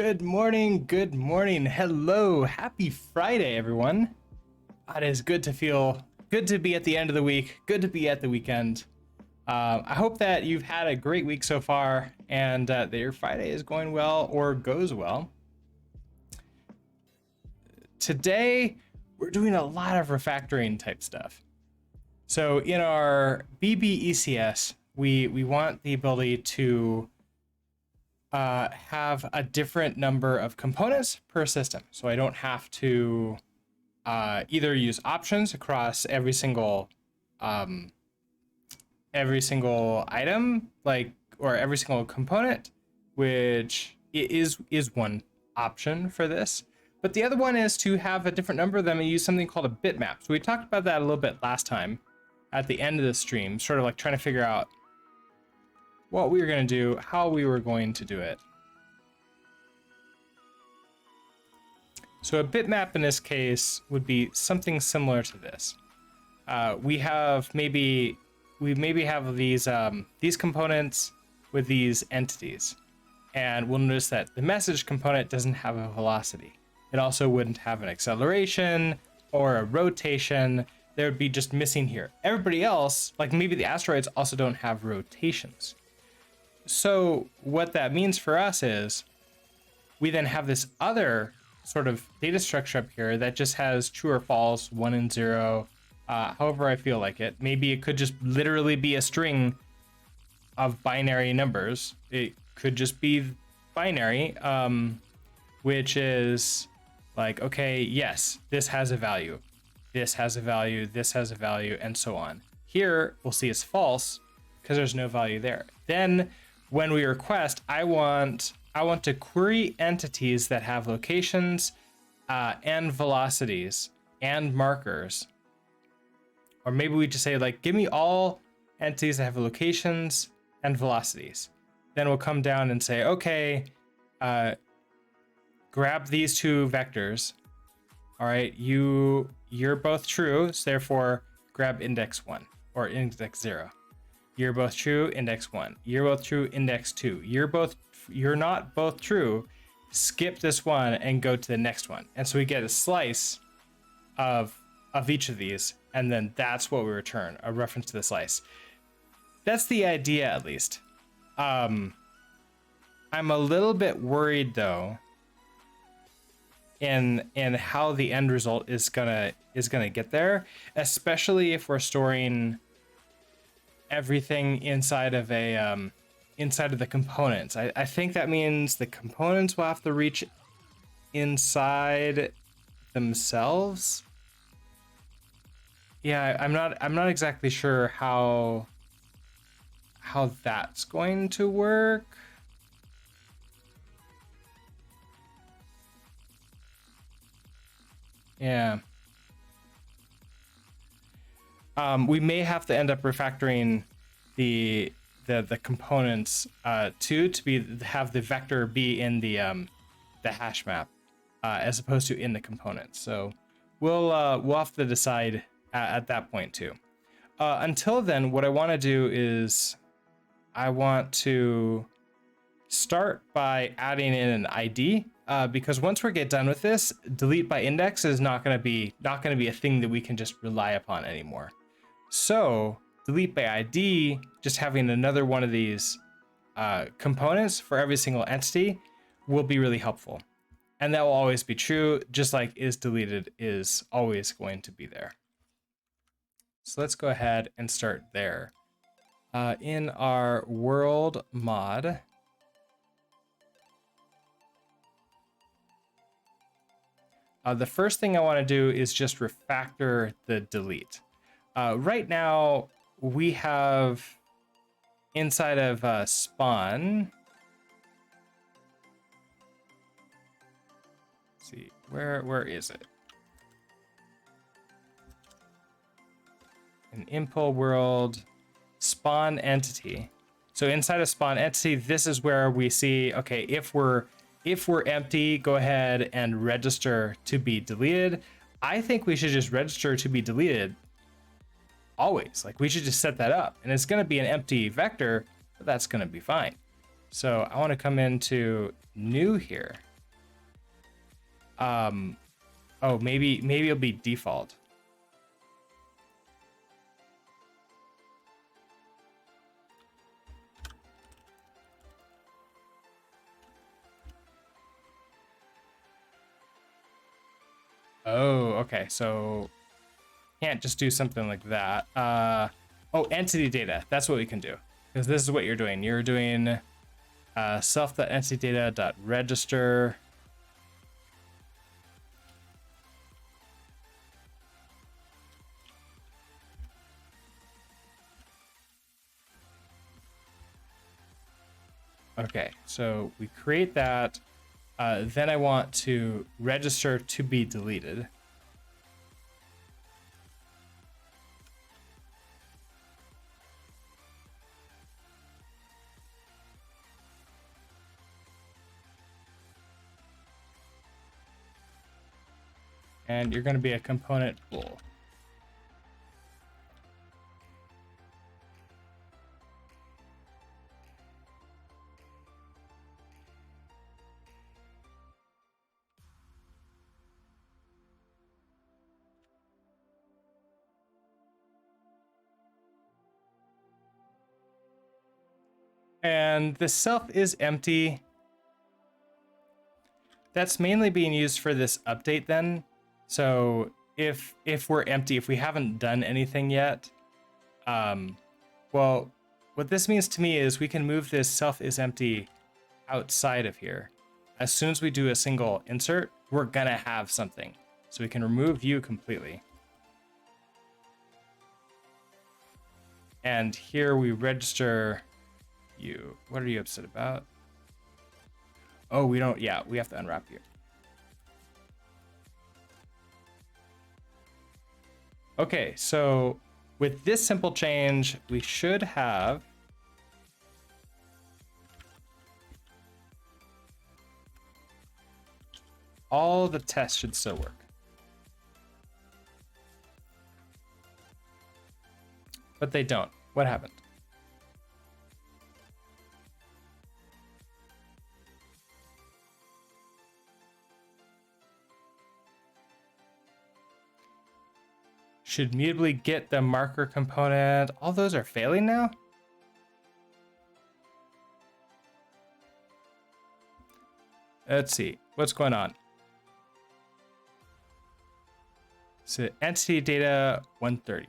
Good morning, hello, happy Friday, everyone. It is good to be at the end of the week, good to be at the weekend. I hope that you've had a great week so far and that your Friday is going well or goes well. Today, we're doing a lot of refactoring type stuff. So in our BBECS, we want the ability to have a different number of components per system. So I don't have to either use options across every single item, or every single component, which is one option for this. But the other one is to have a different number of them and use something called a BitMap. So we talked about that a little bit last time at the end of the stream, sort of like trying to figure out what we were going to do, how we were going to do it. So a bitmap in this case would be something similar to this. We maybe have these components with these entities, and we'll notice that the message component doesn't have a velocity. It also wouldn't have an acceleration or a rotation. They would be just missing here. Everybody else, like maybe the asteroids, also don't have rotations. So what that means for us is we then have this other sort of data structure up here that just has true or false, 1 and 0, however I feel like it. Maybe it could just literally be a string of binary numbers. It could just be binary, which is like, okay, yes, this has a value, this has a value, this has a value, and so on. Here we'll see it's false because there's no value there. Then when we request, I want to query entities that have locations and velocities and markers. Or maybe we just say, like, give me all entities that have locations and velocities. Then we'll come down and say, okay, grab these two vectors. All right, you're both true, so therefore grab index 1 or index 0. You're both true, index 1. You're both true, index 2. You're not both true. Skip this one and go to the next one. And so we get a slice of each of these, and then that's what we return, a reference to the slice. That's the idea, at least. I'm a little bit worried though in how the end result is gonna get there, especially if we're storing everything inside of the components. I think that means the components will have to reach inside themselves. Yeah, I'm not exactly sure how that's going to work. Yeah. We may have to end up refactoring the components to have the vector be in the hash map as opposed to in the components. So we'll have to decide at that point too. Until then, what I want to do is I want to start by adding in an ID, because once we get done with this, delete by index is not going to be a thing that we can just rely upon anymore. So delete by ID, just having another one of these components for every single entity, will be really helpful. And that will always be true, just like is deleted is always going to be there. So let's go ahead and start there. In our world mod, the first thing I want to do is just refactor the delete. Right now, we have inside of spawn. Let's see, where is it? An impl world spawn entity. So inside of spawn entity, this is where we see, okay, if we're empty, go ahead and register to be deleted. I think we should just register to be deleted always. Like, we should just set that up, and it's going to be an empty vector, but that's going to be fine. So I want to come into new here, Oh, maybe it'll be default. Oh, okay. So can't just do something like that. Oh, entity data. That's what we can do. Because this is what you're doing. You're doing self.entitydata.register. Okay, so we create that. Then I want to register to be deleted. And you're going to be a component pool. And the self is empty. That's mainly being used for this update then. So if we're empty, if we haven't done anything yet, well, what this means to me is we can move this self is empty outside of here. As soon as we do a single insert, we're gonna have something. So we can remove view completely. And here we register you. What are you upset about? Oh, we don't, yeah, we have to unwrap you. Okay, so with this simple change, we should have all the tests should still work. But they don't. What happened? Should mutably get the marker component. All those are failing now? Let's see. What's going on? So entity data 130.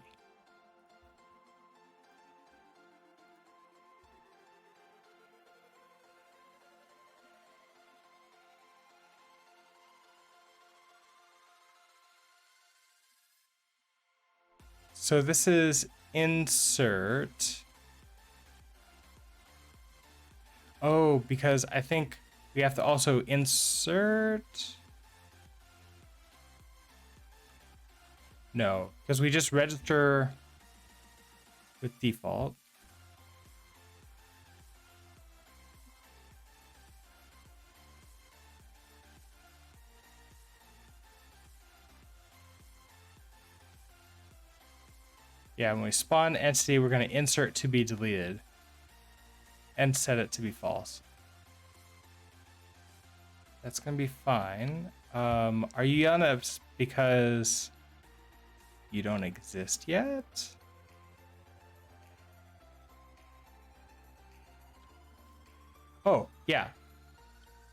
So this is insert. Oh, because I think we have to also insert. No, because we just register with default. Yeah, when we spawn entity, we're going to insert to be deleted and set it to be false. That's going to be fine. Are you on a because you don't exist yet? Oh, yeah.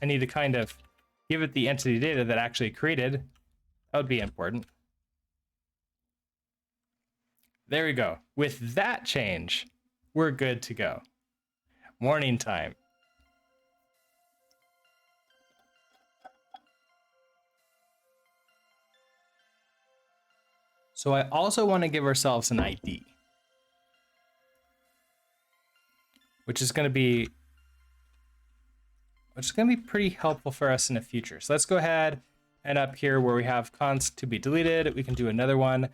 I need to kind of give it the entity data that actually created. That would be important. There we go. With that change, we're good to go. Morning time. So I also want to give ourselves an ID, which is going to be pretty helpful for us in the future. So let's go ahead and up here where we have const to be deleted, we can do another one.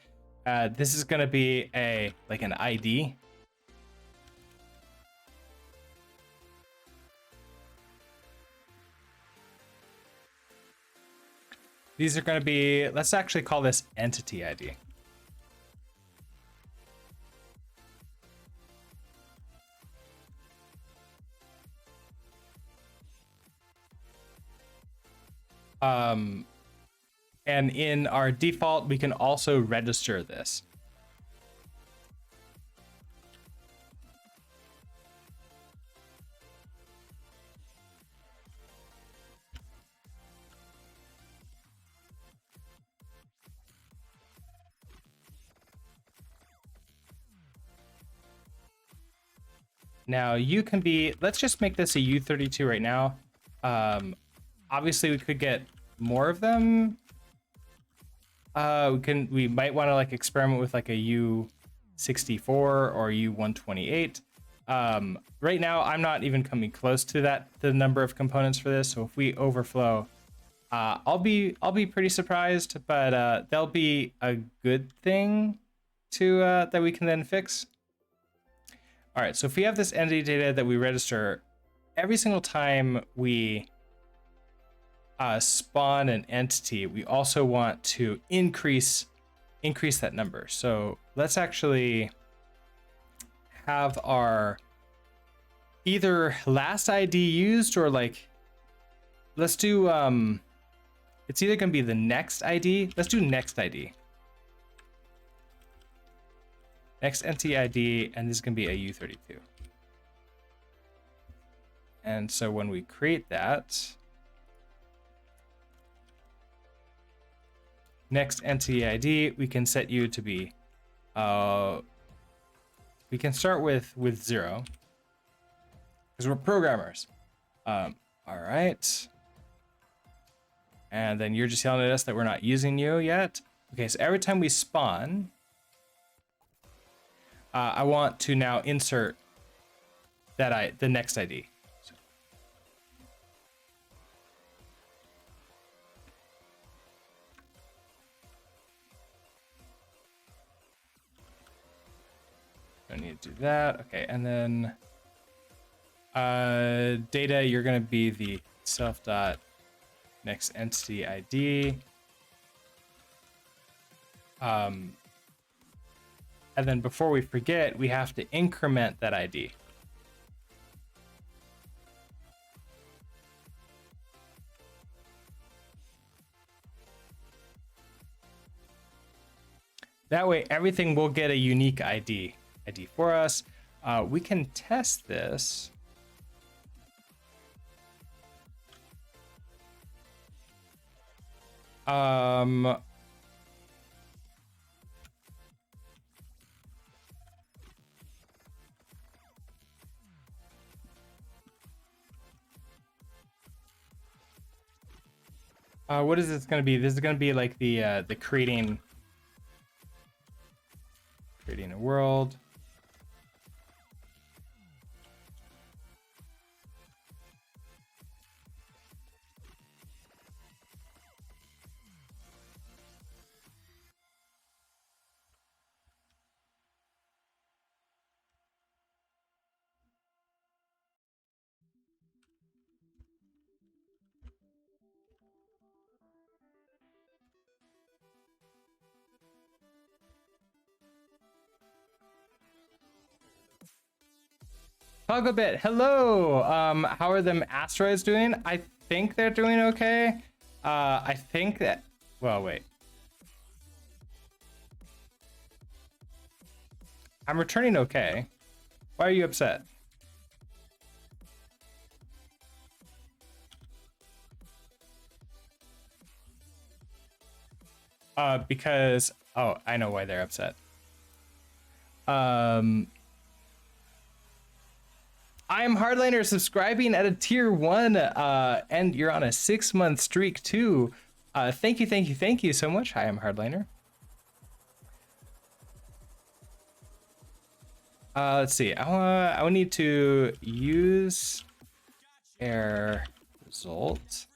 This is going to be like an ID. These are going to be, let's actually call this entity ID. And in our default, we can also register this. Now you can be, let's just make this a U32 right now. Obviously we could get more of them. We might want to like experiment with like a U64 or U128. Right now I'm not even coming close to the number of components for this. So if we overflow, I'll be pretty surprised, but that'll be a good thing to that we can then fix. All right, so if we have this entity data that we register, every single time we spawn an entity, we also want to increase that number. So let's actually have our either last ID used or like, let's do, it's either gonna be the next ID. Let's do next ID. Next entity ID, and this is gonna be a U32. And so when we create that, next entity ID, we can set you to be, we can start with 0, because we're programmers. All right. And then you're just yelling at us that we're not using you yet. Okay, so every time we spawn, I want to now insert the next ID. So. Don't need to do that. Okay, and then data, you're gonna be the self dot next entity ID. And then before we forget, we have to increment that ID. That way, everything will get a unique ID for us. We can test this. What is this going to be? This is going to be like the creating a world. Talk a bit. Hello. How are them asteroids doing? I think they're doing okay. I think that. Well, wait. I'm returning okay. Why are you upset? Because I know why they're upset. I am Hardliner subscribing at a tier 1, and you're on a 6-month streak too. Thank you so much. Hi, I'm Hardliner. Let's see. I will need to use error result.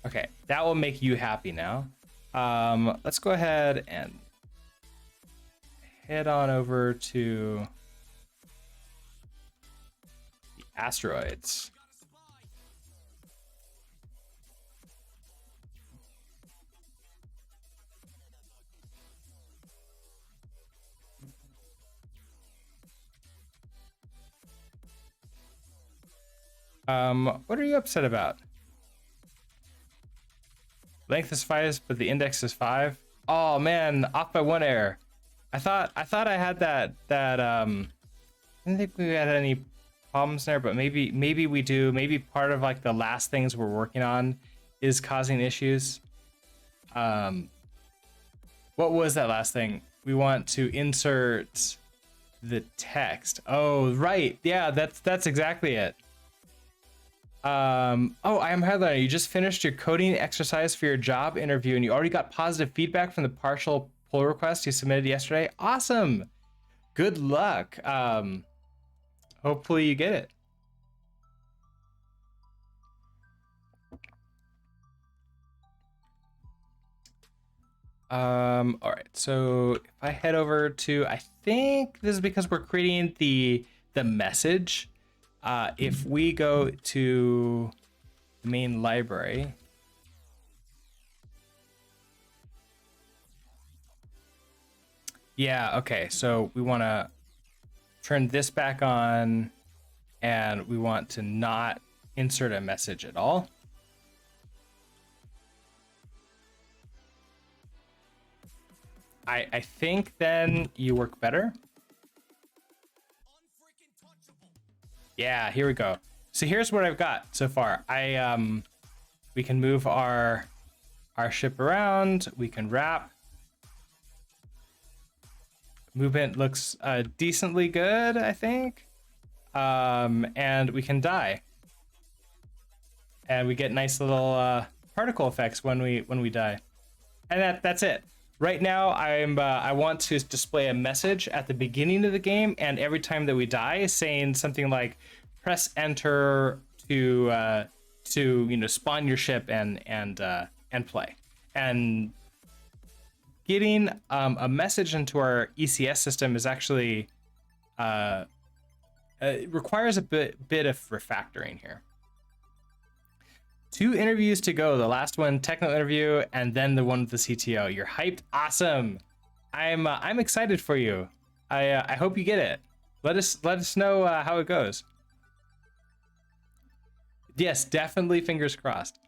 Okay, that will make you happy now. Let's go ahead and head on over to the asteroids. What are you upset about? Length is 5, but the index is 5. Oh man, off by 1 error. I thought I had that I didn't think we had any problems there, but maybe we do. Maybe part of like the last things we're working on is causing issues. What was that last thing? We want to insert the text. Oh, right. Yeah, that's exactly it. Oh, I am Heather. You just finished your coding exercise for your job interview and you already got positive feedback from the partial pull request you submitted yesterday. Awesome. Good luck. Hopefully you get it. All right, so if I head over to, I think this is because we're creating the message. If we go to the main library, yeah, okay, so we want to turn this back on and we want to not insert a message at all. I think then you work better. Yeah, here we go. So here's what I've got so far. We can move our ship around. We can wrap. Movement looks decently good, I think. And we can die. And we get nice little particle effects when we die. And that's it. Right now, I want to display a message at the beginning of the game, and every time that we die, saying something like, "Press Enter to spawn your ship and play." And getting a message into our ECS system is actually it requires a bit of refactoring here. 2 interviews to go. The last one, technical interview, and then the one with the CTO. You're hyped. Awesome. I'm excited for you. I hope you get it. Let us know how it goes. Yes, definitely fingers crossed.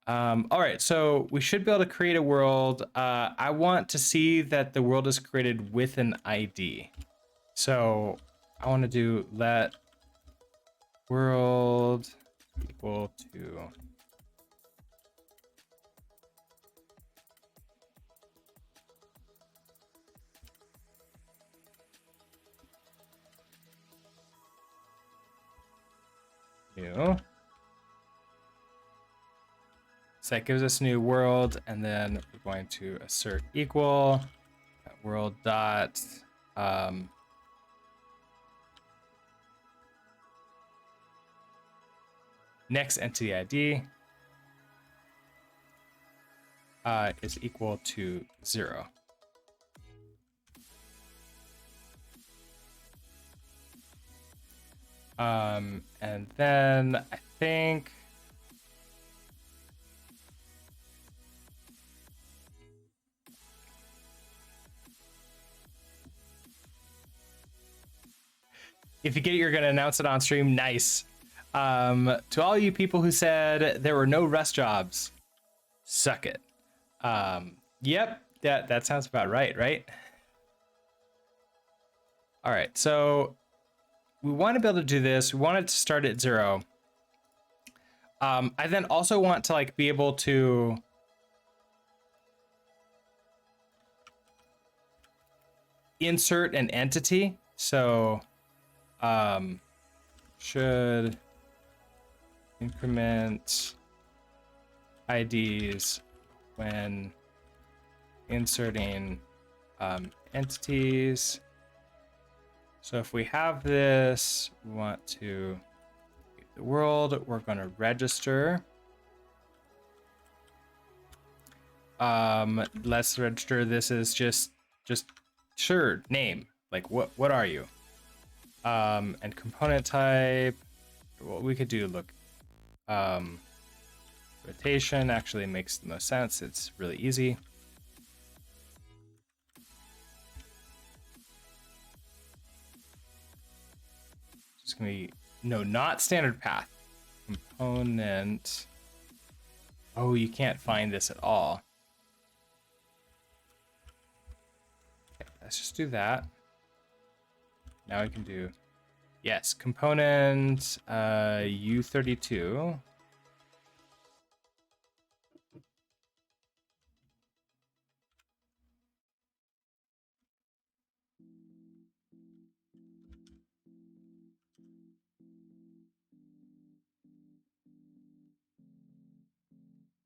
All right, so we should be able to create a world. I want to see that the world is created with an ID. So I want to do let world equal to new. So that gives us a new world, and then we're going to assert equal world dot next entity ID is equal to 0. And then I think if you get it, you're going to announce it on stream. Nice. To all you people who said there were no Rust jobs, suck it. Yep, that sounds about right? All right, so we want to be able to do this. We want it to start at 0. I then also want to like be able to insert an entity. So should increment IDs when inserting entities. So if we have this, we want to get the world, we're going to register. Let's register this as just sure name. Like what are you? And component type. What we could do, look, rotation actually makes the most sense. It's really easy. It's gonna be no, not standard path. Component Oh, you can't find this at all. Okay, let's just do that. Now we can do, yes, component U32.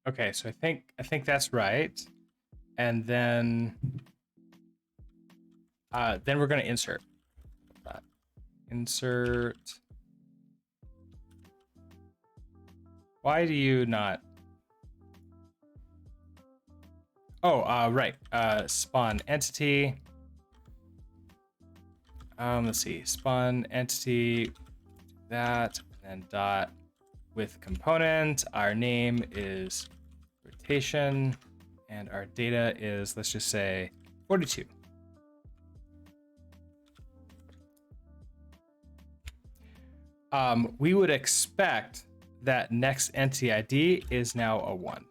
Okay, so I think that's right. And then we're gonna insert. Insert. Why do you not? Oh, right. Spawn entity. Let's see. Spawn entity. That, and then dot with component. Our name is rotation, and our data is, let's just say, 42. We would expect that next entity ID is now a 1.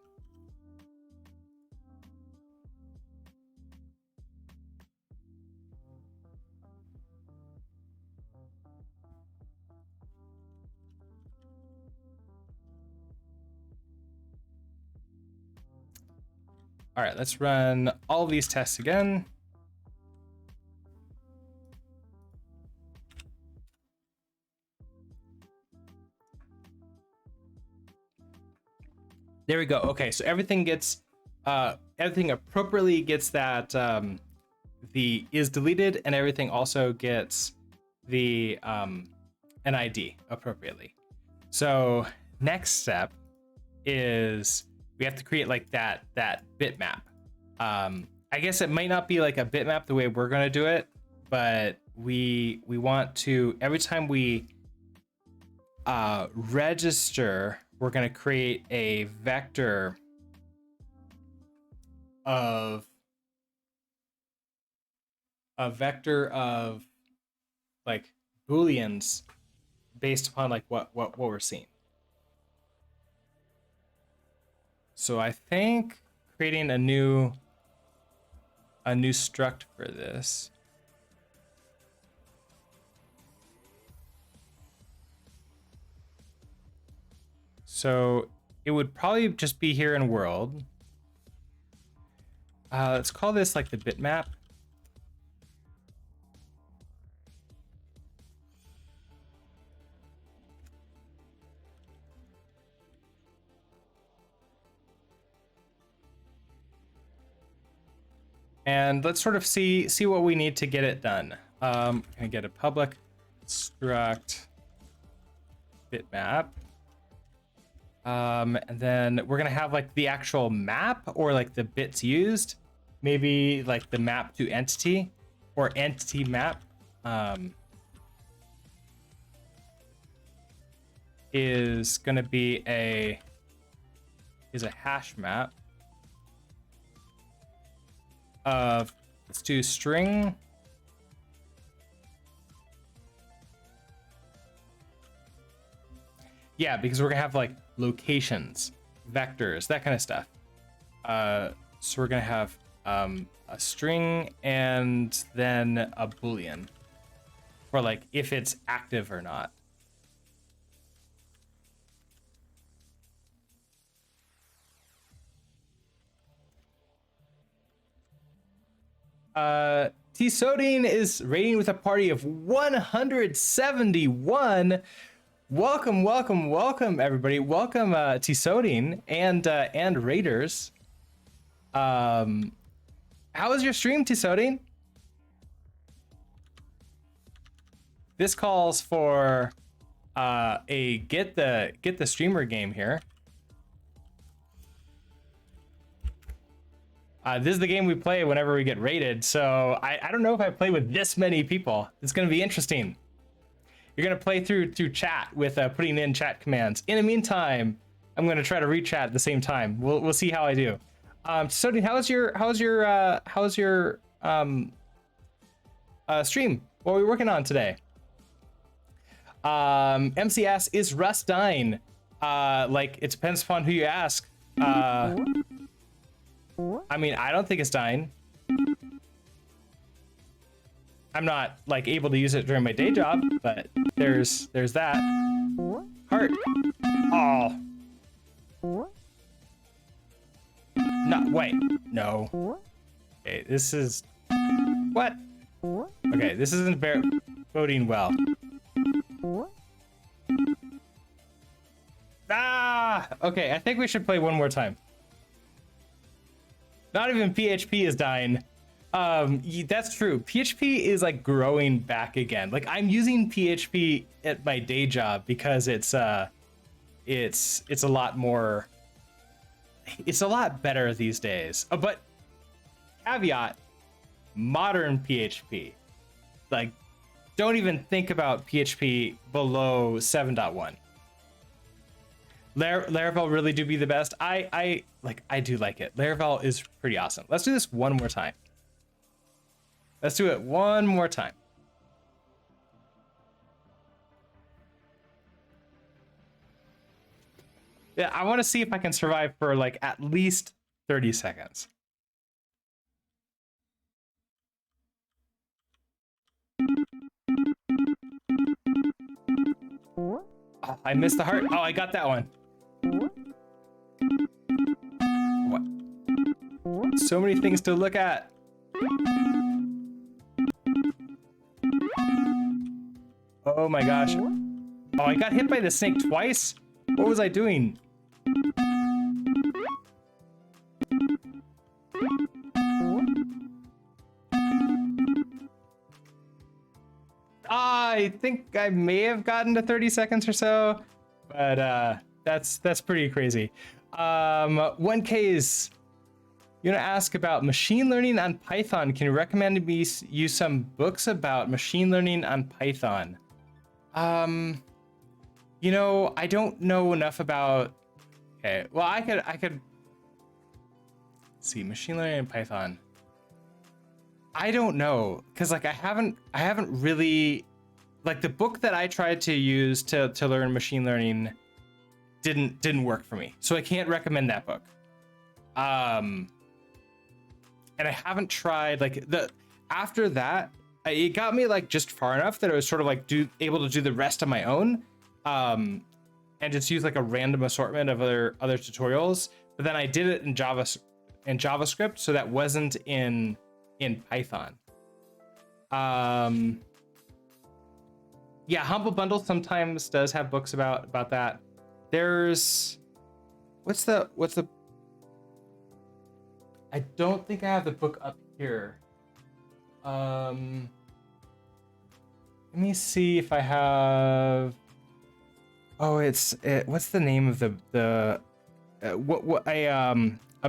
All right, let's run all these tests again. There we go. Okay, so everything gets, everything appropriately gets that the is deleted, and everything also gets the an ID appropriately. So next step is we have to create like that bitmap. I guess it might not be like a bitmap the way we're gonna do it, but we want to, every time we register, we're going to create a vector of like booleans based upon like what we're seeing. So I think creating a new struct for this. So it would probably just be here in world. Let's call this like the bitmap. And let's sort of see what we need to get it done. Can I get a public struct bitmap? And then we're gonna have like the actual map or like the bits used, maybe like the map to entity or entity map is gonna be a hash map of, let's do string yeah, because we're gonna have like locations, vectors, that kind of stuff. So we're gonna have a string and then a boolean for like if it's active or not. T-Sodine is rating with a party of 171. Welcome, welcome, welcome, everybody. Welcome, T-Sodine and Raiders. How was your stream, T-Sodine? This calls for a get the streamer game here. This is the game we play whenever we get raided, so I don't know if I play with this many people. It's going to be interesting. You're going to play through chat with putting in chat commands. In the meantime, I'm going to try to read chat at the same time. We'll see how I do. Sodi, how's your stream? What are we working on today? MCS, is Rust dying? Like, it depends upon who you ask. I mean, I don't think it's dying. I'm not like able to use it during my day job, but there's that. Heart. Oh. No, wait. No. Okay, this is what? Okay, this isn't boding well. Ah! Okay, I think we should play one more time. Not even PHP is dying. That's true. PHP is like growing back again. Like I'm using PHP at my day job because it's a lot more. It's a lot better these days. But caveat: modern PHP. Like, don't even think about PHP below 7.1. Laravel really do be the best. I do like it. Laravel is pretty awesome. Let's do this one more time. Let's do it one more time. Yeah, I want to see if I can survive for like at least 30 seconds. Oh, I missed the heart. Oh, I got that one. What? So many things to look at. Oh my gosh. Oh, I got hit by the snake twice? What was I doing? I think I may have gotten to 30 seconds or so, but that's pretty crazy. 1Ks, you want to ask about machine learning on Python. Can you recommend me use some books about machine learning on Python? You know, I don't know enough about. Okay, well, I could see machine learning in Python. I don't know, because like I haven't really, like the book that I tried to use to learn machine learning didn't work for me, so I can't recommend that book. And I haven't tried like after that. It got me like just far enough that I was sort of like able to do the rest on my own, and just use like a random assortment of other tutorials. But then I did it in JavaScript, so that wasn't in Python. Yeah, Humble Bundle sometimes does have books about that. There's what's the I don't think I have the book up here. Let me see if I have. Oh, what's the name of a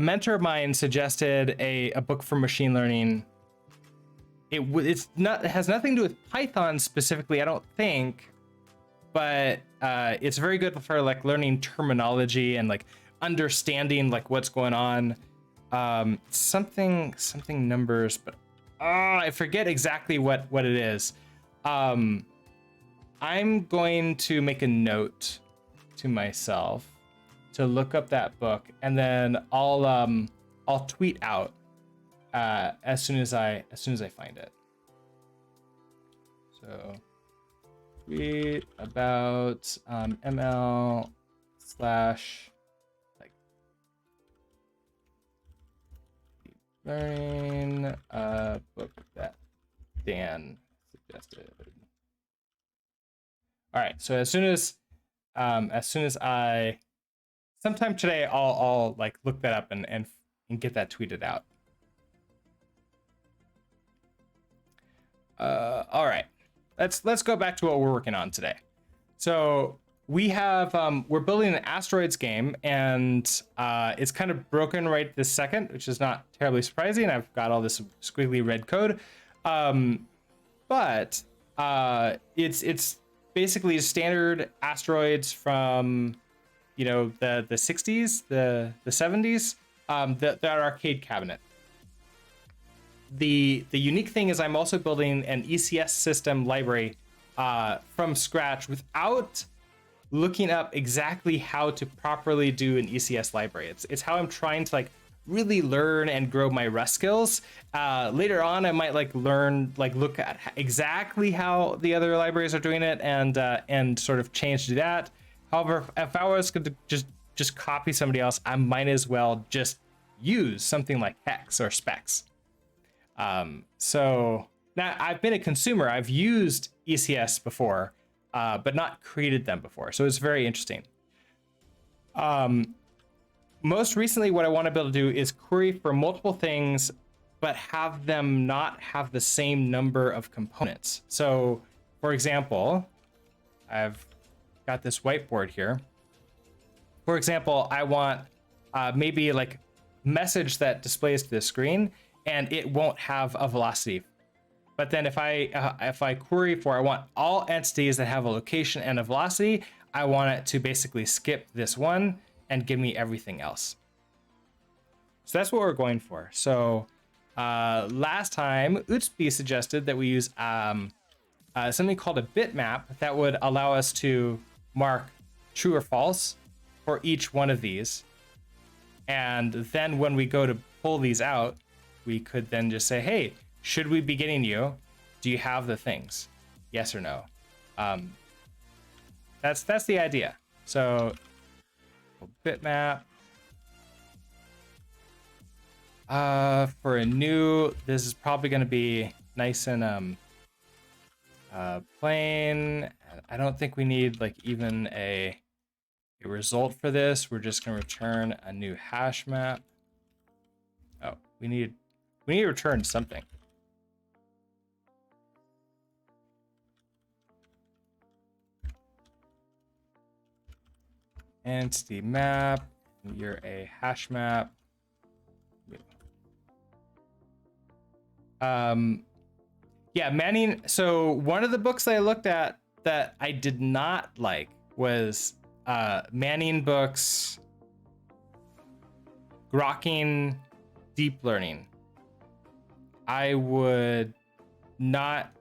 mentor of mine suggested a book for machine learning. It has nothing to do with Python specifically, I don't think, but it's very good for like learning terminology and like understanding like what's going on. Something numbers, but I forget exactly what it is. I'm going to make a note to myself to look up that book, and then I'll tweet out as soon as I find it. So tweet about ML/ like learning book that Dan suggested. All right, so as soon as I sometime today, I'll like look that up and get that tweeted out. All right, let's go back to what we're working on today. So we have we're building an Asteroids game, and it's kind of broken right this second, which is not terribly surprising. I've got all this squiggly red code, but it's basically standard Asteroids from, you know, the 60s, the 70s, that arcade cabinet. The unique thing is I'm also building an ECS system library from scratch without looking up exactly how to properly do an ECS library. It's how I'm trying to like really learn and grow my Rust skills. Later on, I might like learn, like look at exactly how the other libraries are doing it and sort of change to that. However, if I was going to just copy somebody else, I might as well just use something like Hex or Specs. So now I've been a consumer. I've used ECS before, but not created them before. So it's very interesting. Most recently, what I want to be able to do is query for multiple things, but have them not have the same number of components. So for example, I've got this whiteboard here. For example, I want maybe like message that displays to the screen, and it won't have a velocity. But then if I query for, I want all entities that have a location and a velocity, I want it to basically skip this one and give me everything else. So that's what we're going for. So last time, Utsby suggested that we use something called a BitMap that would allow us to mark true or false for each one of these. And then when we go to pull these out, we could then just say, hey, should we be getting you? Do you have the things? Yes or no? That's the idea. So bitmap. For a new, this is probably going to be nice and plain. I don't think we need like even a result for this. We're just going to return a new hash map. Oh, we need to return something. Entity map. You're a hash map. Yeah, Manning. So one of the books that I looked at that I did not like was Manning books, grokking deep learning. I would not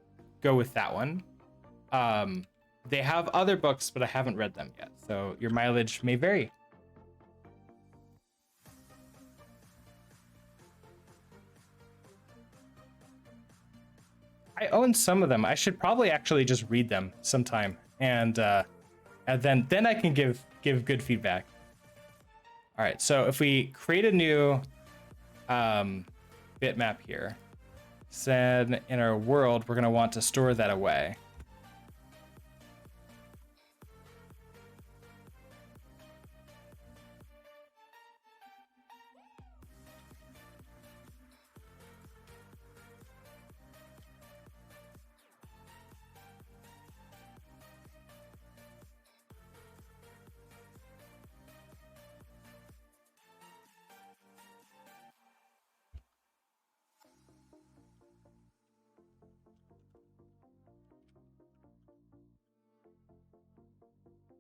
go with that one. They have other books, but I haven't read them yet, so your mileage may vary. I own some of them. I should probably actually just read them sometime, and then I can give good feedback. All right, so if we create a new bitmap here, then in our world, we're gonna want to store that away.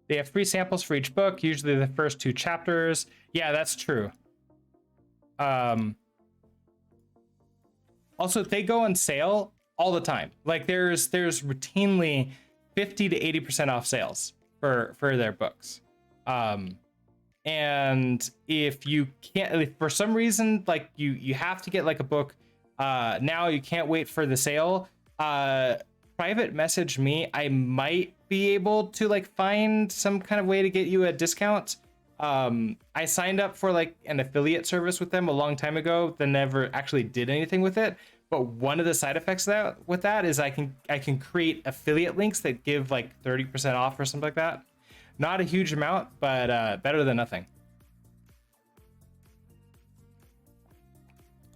They have free samples for each book, usually the first 2 chapters. Yeah, that's true. Also, they go on sale all the time. Like there's routinely 50 to 80% off sales for their books. And if you can't, if for some reason, like you have to get like a book now, you can't wait for the sale, private message me. I might be able to like find some kind of way to get you a discount. I signed up for like an affiliate service with them a long time ago, then never actually did anything with it. But one of the side effects with that is I can create affiliate links that give like 30% off or something like that. Not a huge amount, but better than nothing.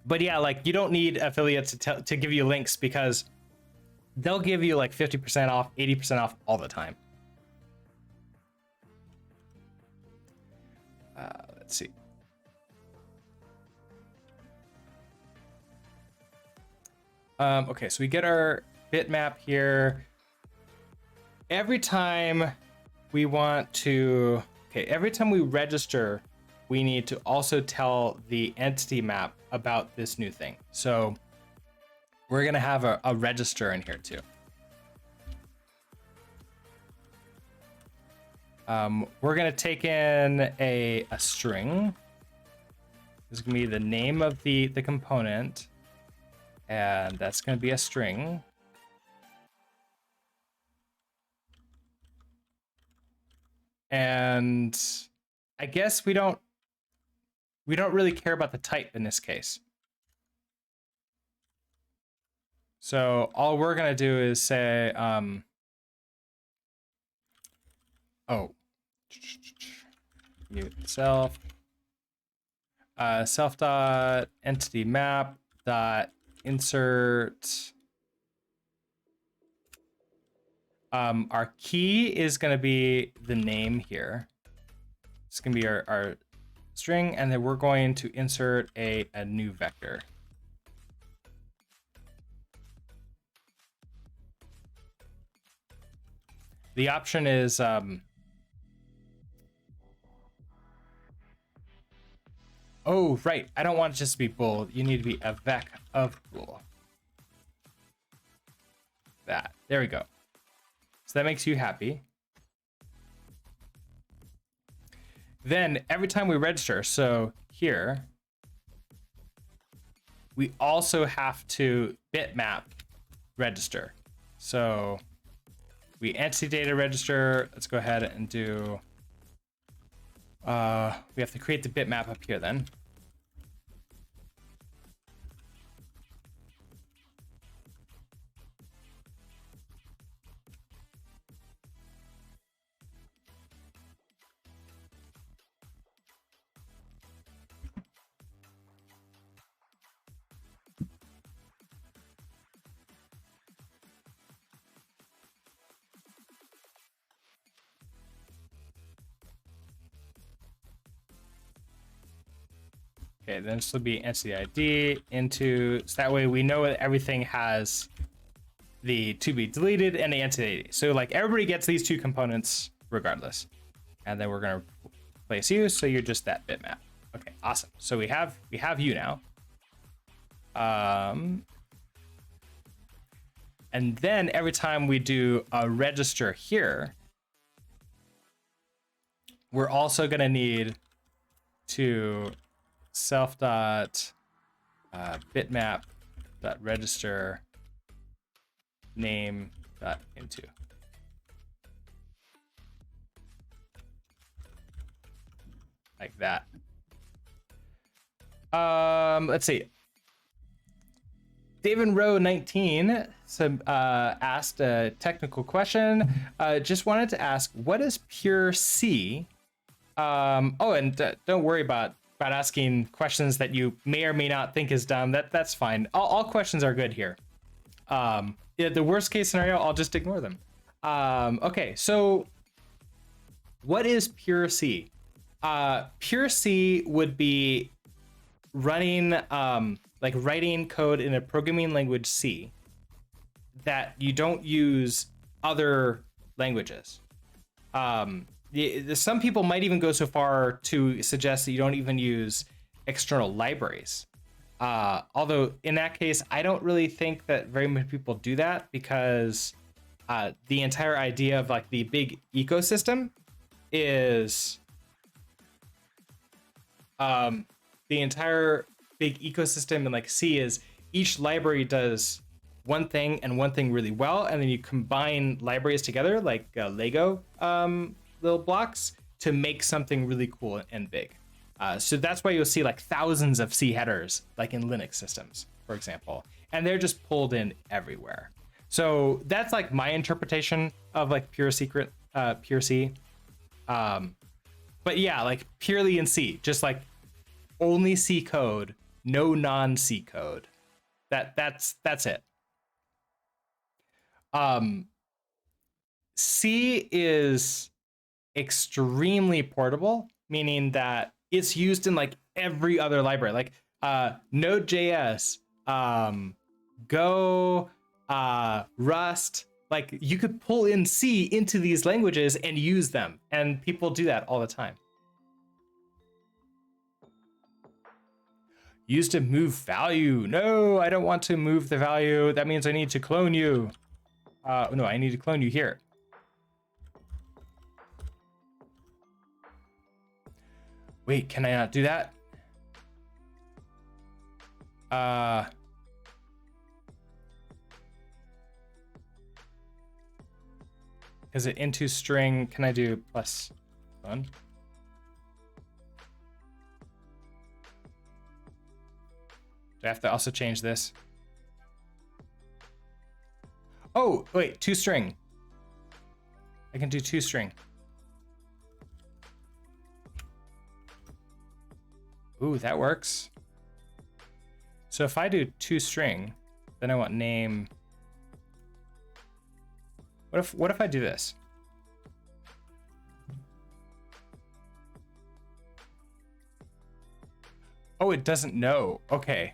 But yeah, like you don't need affiliates to give you links because they'll give you like 50% off, 80% off all the time. Let's see. Okay, so we get our bitmap here. Every time we want to, every time we register, we need to also tell the entity map about this new thing. So we're gonna have a register in here too. We're gonna take in a string. This is gonna be the name of the component, and that's gonna be a string. And I guess we don't really care about the type in this case. So all we're gonna do is say, self dot entity map dot insert. Our key is gonna be the name here. It's gonna be our string, and then we're going to insert a new vector. The option is oh, right. I don't want it just to be bool. You need to be a vec of bool. That. There we go. So that makes you happy. Then every time we register, so here, we also have to bitmap register. So we entity data register. Let's go ahead and do, we have to create the bitmap up here then. Okay, then this will be entity ID into, so that way we know that everything has the to be deleted and the entity ID. So like everybody gets these two components regardless. And then we're gonna place you, so you're just that bitmap. Okay, awesome. So we have you now. And then every time we do a register here, we're also gonna need to self dot bitmap dot register name dot into. Like that. Let's see. David Rowe 19 asked a technical question. Just wanted to ask, what is pure C? Don't worry about asking questions that you may or may not think is dumb. That's fine. All questions are good here. The worst case scenario, I'll just ignore them. Okay, so what is pure C? Pure C would be running, like writing code in a programming language C that you don't use other languages. Some people might even go so far to suggest that you don't even use external libraries. Although in that case, I don't really think that very many people do that, because the entire idea of like the big ecosystem is the entire big ecosystem in like C is each library does one thing and one thing really well, and then you combine libraries together like Lego little blocks to make something really cool and big. So that's why you'll see like thousands of C headers like in Linux systems, for example, and they're just pulled in everywhere. So that's like my interpretation of like pure C. But yeah, like purely in C, just like only C code, no non-C code. That's it. C is extremely portable, meaning that it's used in like every other library, like Node.js, Go, Rust. Like you could pull in C into these languages and use them, and people do that all the time. Used to move value. No, I don't want to move the value. That means I need to clone you. No, I need to clone you here. Wait, can I not do that? Is it into string? Can I do +1? Do I have to also change this? Oh, wait, toString. I can do toString. Ooh, that works. So if I do toString, then I want name. What if I do this? Oh, it doesn't know. Okay.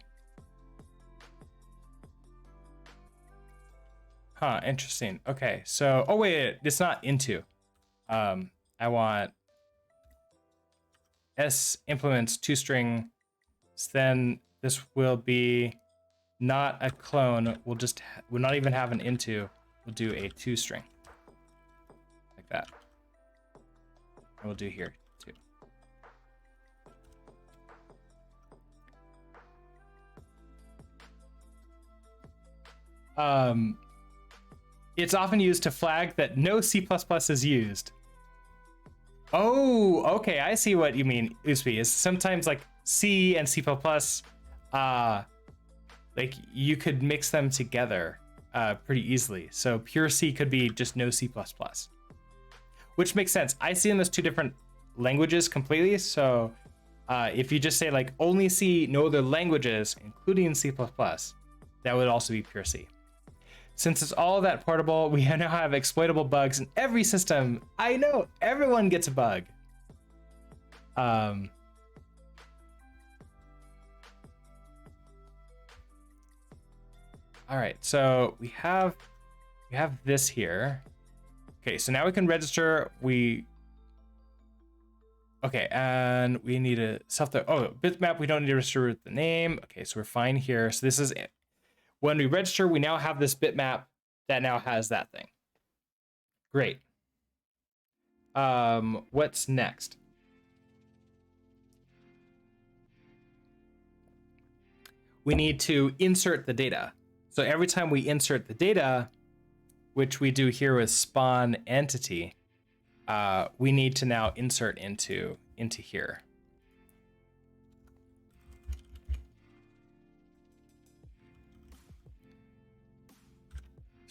Huh, interesting. Okay, so, oh wait, it's not into. I want S implements toString, then this will be not a clone. We'll not even have an into. We'll do a toString like that. And we'll do here too. It's often used to flag that no C++ is used. Oh, okay, I see what you mean, Uspi. Is sometimes like C and C++, like you could mix them together pretty easily. So pure C could be just no C++, which makes sense. I see them as two different languages completely. So if you just say like only C, no other languages, including C++, that would also be pure C. Since it's all that portable, we now have exploitable bugs in every system. I know, everyone gets a bug. All right, so we have this here. Okay, so now we can register. Okay, and we need a BitMap. We don't need to register with the name. Okay, so we're fine here. So this is it. When we register, we now have this bitmap that now has that thing. Great. What's next? We need to insert the data. So every time we insert the data, which we do here with spawn entity, we need to now insert into here.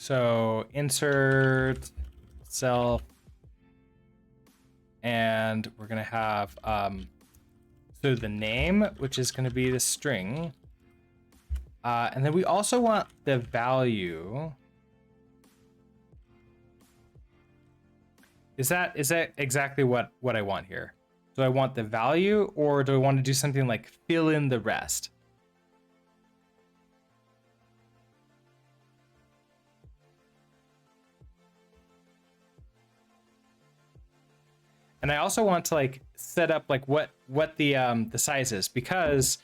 So insert self, and we're gonna have so the name, which is gonna be the string, and then we also want the value. Is that exactly what I want here? Do I want the value, or do I want to do something like fill in the rest? And I also want to like set up like what the size is, because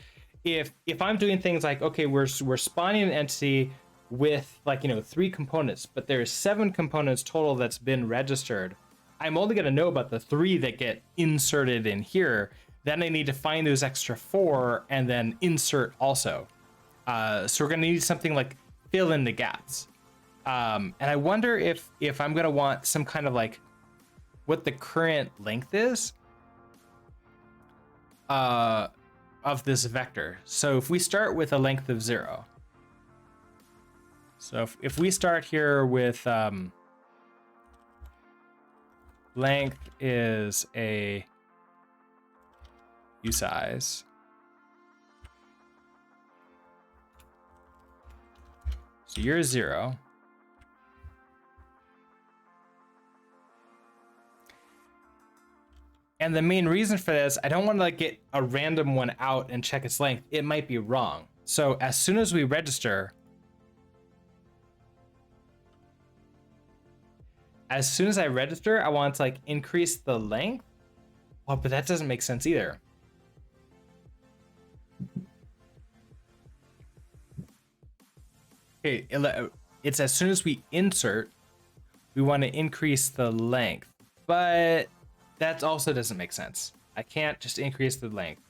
if I'm doing things like, okay, we're spawning an entity with like, 3 components, but there's 7 components total that's been registered, I'm only going to know about the 3 that get inserted in here. Then I need to find those extra 4 and then insert also. So we're going to need something like fill in the gaps. And I wonder if I'm going to want some kind of like what the current length is of this vector. So if we start with a length of 0, so if we start here with length is a usize, so you're 0. And the main reason for this, I don't want to like get a random one out and check its length. It might be wrong. So as soon as we register, as soon as I register, I want to like increase the length. Oh, but that doesn't make sense either. Okay, it's as soon as we insert, we want to increase the length, but that also doesn't make sense. I can't just increase the length.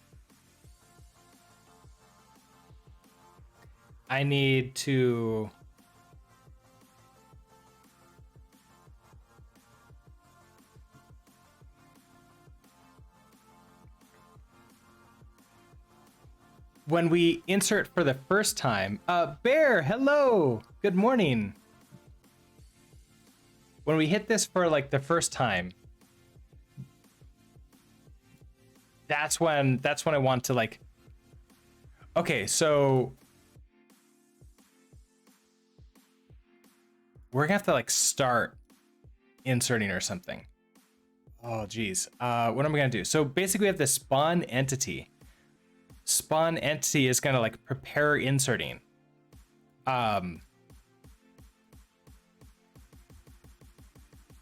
I need to when we insert for the first time, Bear, hello, good morning. When we hit this for like the first time, that's when I want to like, okay, so we're gonna have to like start inserting or something. Oh geez, what am I gonna do? So basically we have the spawn entity. Spawn entity is gonna like prepare inserting.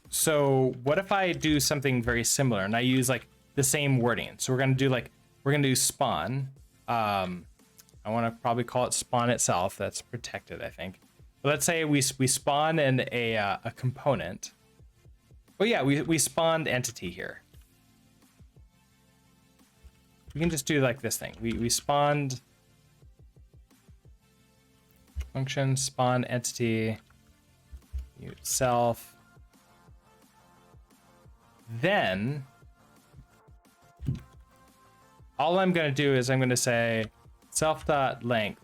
So what if I do something very similar and I use like the same wording? So we're gonna do spawn. I want to probably call it spawn itself. That's protected, I think. But let's say we spawn in a component. Oh yeah, we spawned entity here. We can just do like this thing. We spawned function spawn entity itself. Then all I'm going to do is I'm going to say self.length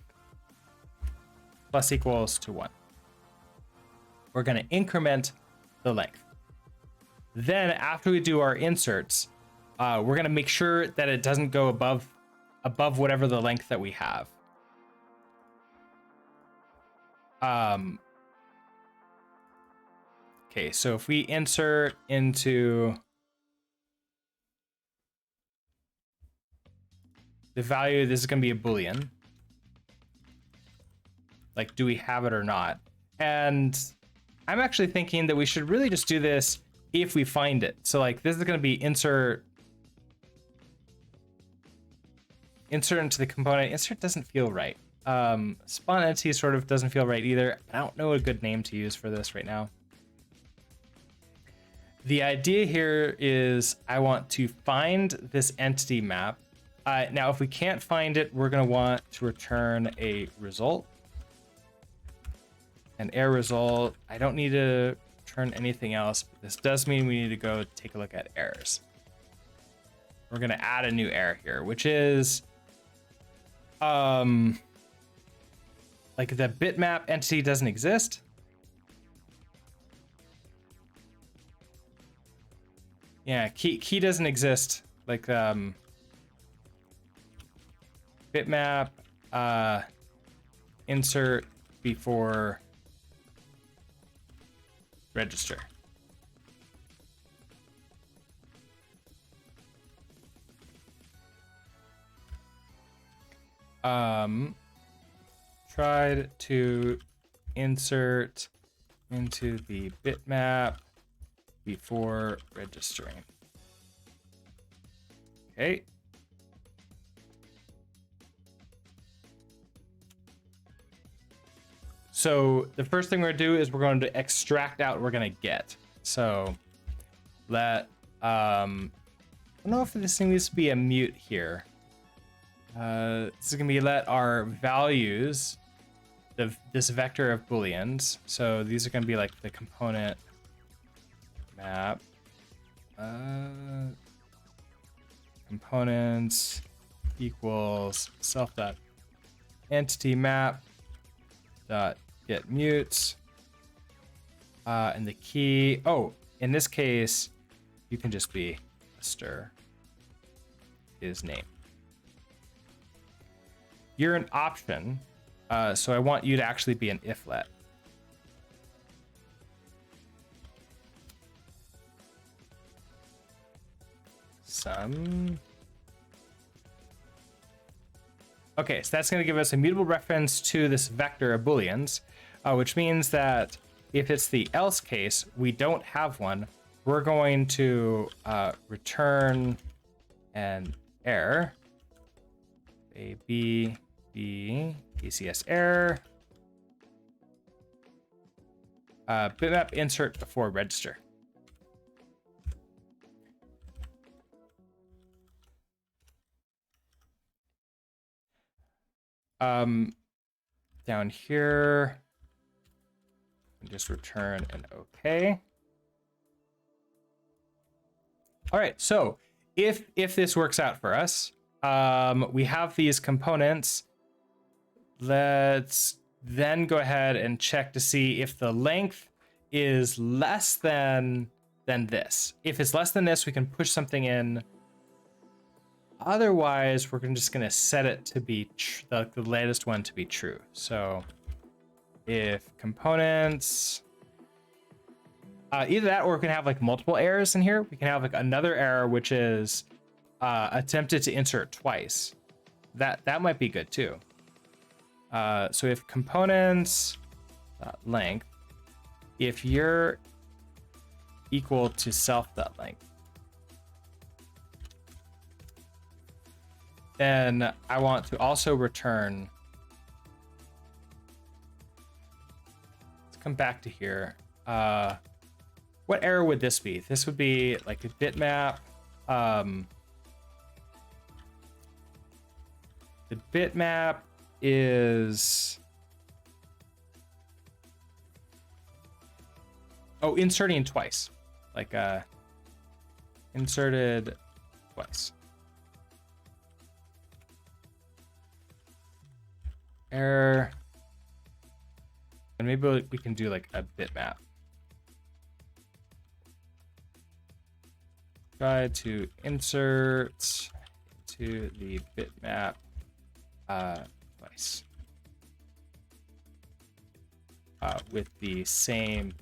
plus equals to 1. We're going to increment the length. Then after we do our inserts, we're going to make sure that it doesn't go above whatever the length that we have. Okay, so if we insert into the value, this is going to be a Boolean. Like, do we have it or not? And I'm actually thinking that we should really just do this if we find it. So like this is going to be insert into the component. Insert doesn't feel right. Spawn entity sort of doesn't feel right either. I don't know a good name to use for this right now. The idea here is I want to find this entity map. Now, if we can't find it, we're going to want to return a result. An error result. I don't need to return anything else, but this does mean we need to go take a look at errors. We're going to add a new error here, which is like the BitMap entity doesn't exist. Yeah, key doesn't exist. Like BitMap insert before register. Tried to insert into the bitmap before registering. Okay. So the first thing we're gonna do is we're going to extract out what we're gonna get. So let I don't know if this thing needs to be a mute here. This is gonna be let our values, this vector of booleans. So these are gonna be like the component map, components equals self dot entity map dot get mutes, and the key. Oh, in this case, you can just be stir is name. You're an option, so I want you to actually be an iflet. Okay, so that's going to give us a mutable reference to this vector of booleans, which means that if it's the else case, we don't have one, we're going to return an error, a BBECS error, bitmap insert before register. Down here, just return an OK. All right, so if this works out for us, we have these components. Let's then go ahead and check to see if the length is less than this. If it's less than this, we can push something in. Otherwise, we're just going to set it to be the latest one to be true. So if components, either that or we can have like multiple errors in here. We can have like another error, which is attempted to insert twice. That might be good too. So if components length, if you're equal to self.length, then I want to also return. Let's come back to here. What error would this be? This would be like a bitmap. The bitmap is inserting twice, like inserted twice. Error, and maybe we can do like a bitmap. Try to insert to the bitmap twice with the same key.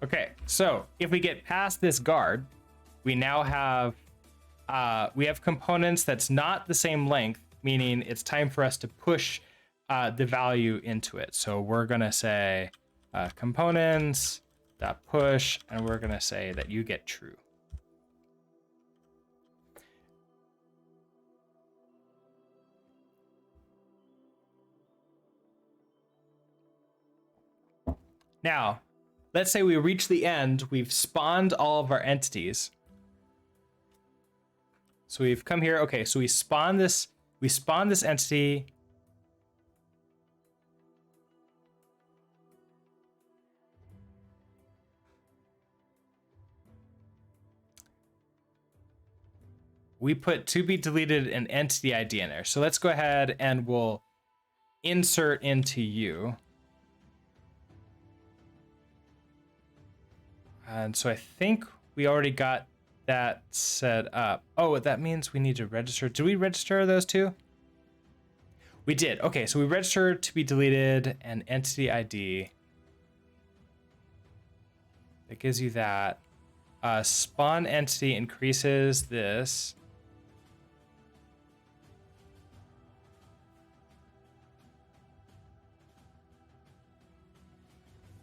Okay, so if we get past this guard, we now have components that's not the same length, meaning it's time for us to push the value into it. So we're gonna say components dot push, and we're gonna say that you get true. Now, let's say we reach the end. We've spawned all of our entities. So we've come here. Okay, so we spawn this entity. We put to be deleted an entity ID in there. So let's go ahead and we'll insert into you. And so I think we already got that set up. Oh, that means we need to register. Did we register those two? We did. Okay, so we registered to be deleted an entity ID. That gives you that. Spawn entity increases this.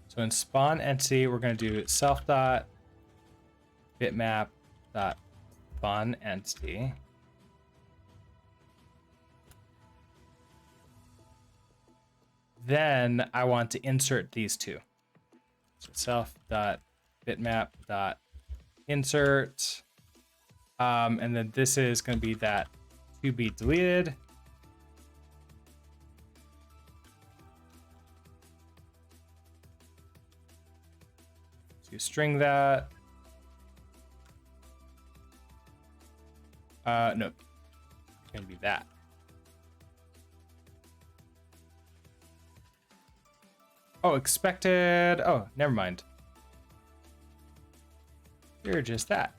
So in spawn entity, we're going to do self dot bitmap dot spawn entity. Then I want to insert these two. So self dot bitmap dot insert, and then this is going to be that to be deleted. So you string that. No, it's going to be that. Oh, expected. Oh, never mind. You're just that.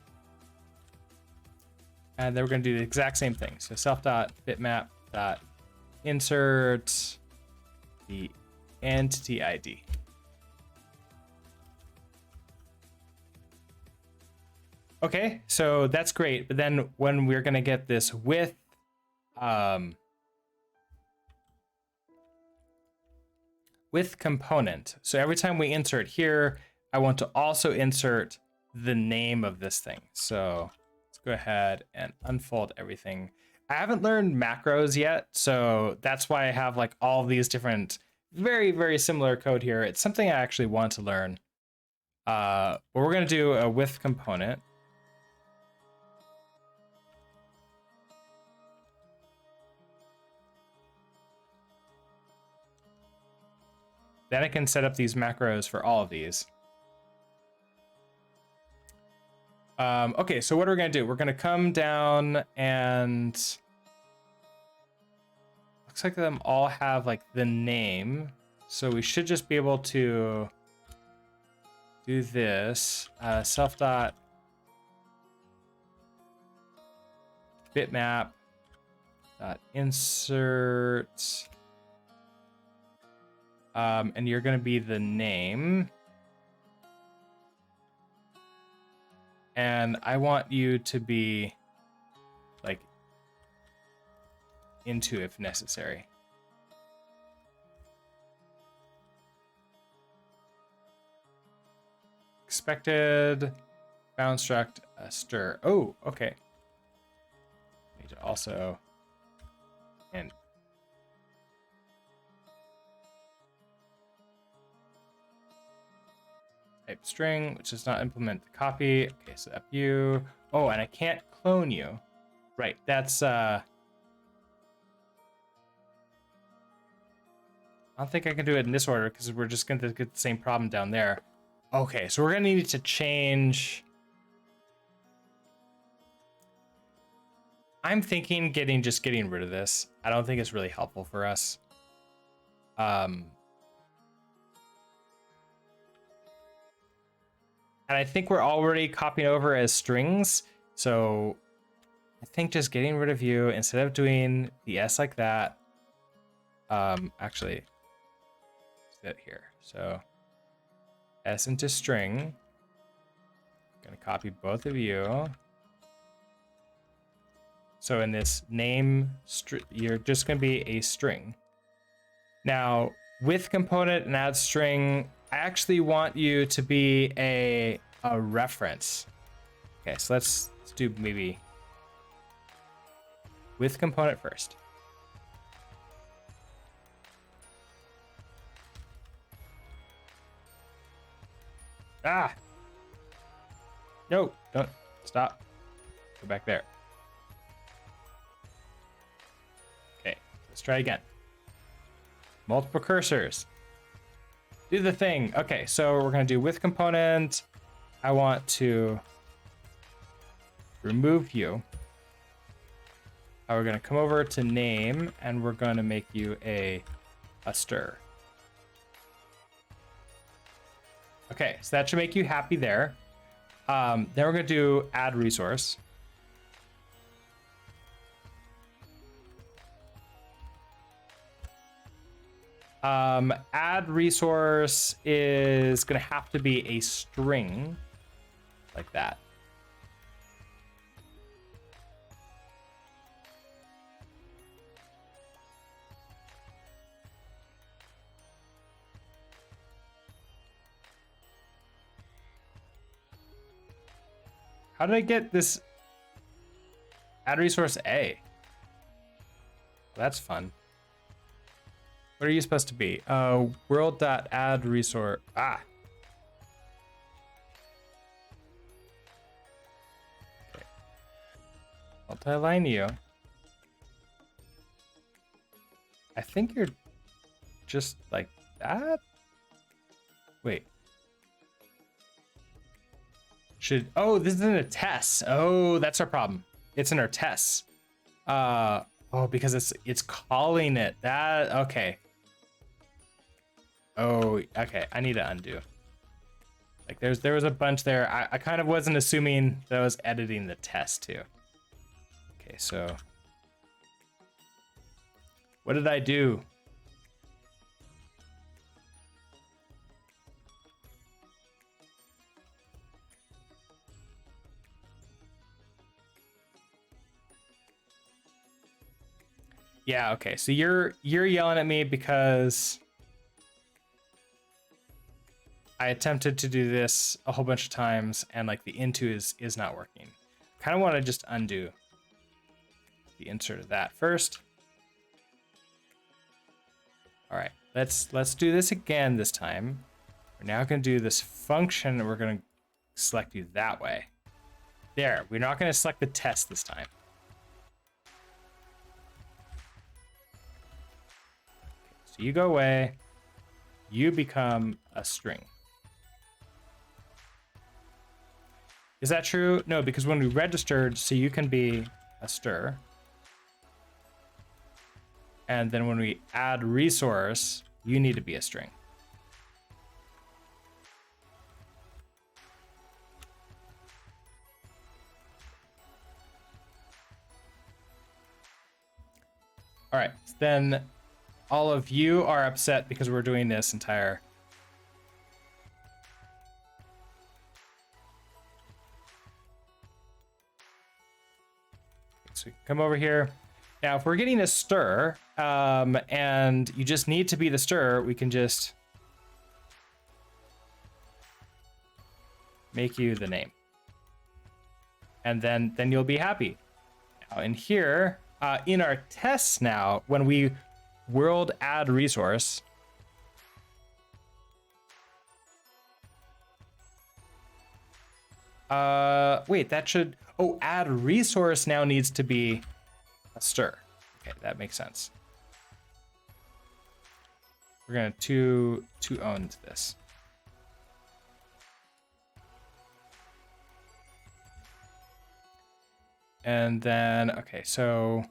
And then we're going to do the exact same thing. So self.bitmap.insert the entity ID. Okay, so that's great. But then when we're going to get this with component. So every time we insert here, I want to also insert the name of this thing. So let's go ahead and unfold everything. I haven't learned macros yet, so that's why I have like all these different very, very similar code here. It's something I actually want to learn. But we're going to do a with component. Then I can set up these macros for all of these. Okay, so what are we going to do? We're going to come down and looks like them all have like the name. So we should just be able to do this. Self dot bitmap dot insert. And you're going to be the name. And I want you to be like into if necessary. Expected bound struct stir. Oh, okay. Need to also and type string, which does not implement the copy. Okay, so fu. Oh, and I can't clone you. Right, that's I don't think I can do it in this order because we're just gonna get the same problem down there. Okay, so we're gonna need to change. I'm thinking just getting rid of this. I don't think it's really helpful for us. And I think we're already copying over as strings. So I think just getting rid of you instead of doing the S like that. Actually, sit here. So S into string. I'm gonna copy both of you. So in this name, you're just gonna be a string. Now with component and add string, I actually want you to be a reference. Okay, so let's do maybe with component first. Ah! No, don't stop. Go back there. Okay, let's try again. Multiple cursors. Do the thing. Okay, so we're gonna do with component. I want to remove you. We're gonna come over to name and we're gonna make you a stir. Okay, so that should make you happy there. Then we're gonna do add resource. Add resource is gonna have to be a string like that. How did I get this add resource A? That's fun. What are you supposed to be? World.add resource. Ah. Okay. Multi-line you. I think you're just like that. Wait. Oh, this isn't a test. Oh, that's our problem. It's in our tests. Oh, because it's calling it that. Okay. Oh, okay. I need to undo. Like there was a bunch there. I kind of wasn't assuming that I was editing the test too. Okay, so what did I do? Yeah, okay. So you're yelling at me because I attempted to do this a whole bunch of times and like the into is not working. Kind of want to just undo the insert of that first. All right, let's do this again this time. We're now going to do this function, and we're going to select you that way. There, we're not going to select the test this time. Okay, so you go away. You become a string. Is that true? No, because when we registered, so you can be a stir. And then when we add resource, you need to be a string. All right, then all of you are upset because we're doing this entire. So come over here. Now, if we're getting a stir, and you just need to be the stir, we can just make you the name. And then you'll be happy. Now in here, in our tests now, when we world add resource, wait, that should, oh, add resource now needs to be a stir. Okay, that makes sense. We're gonna to own this. And then, okay, so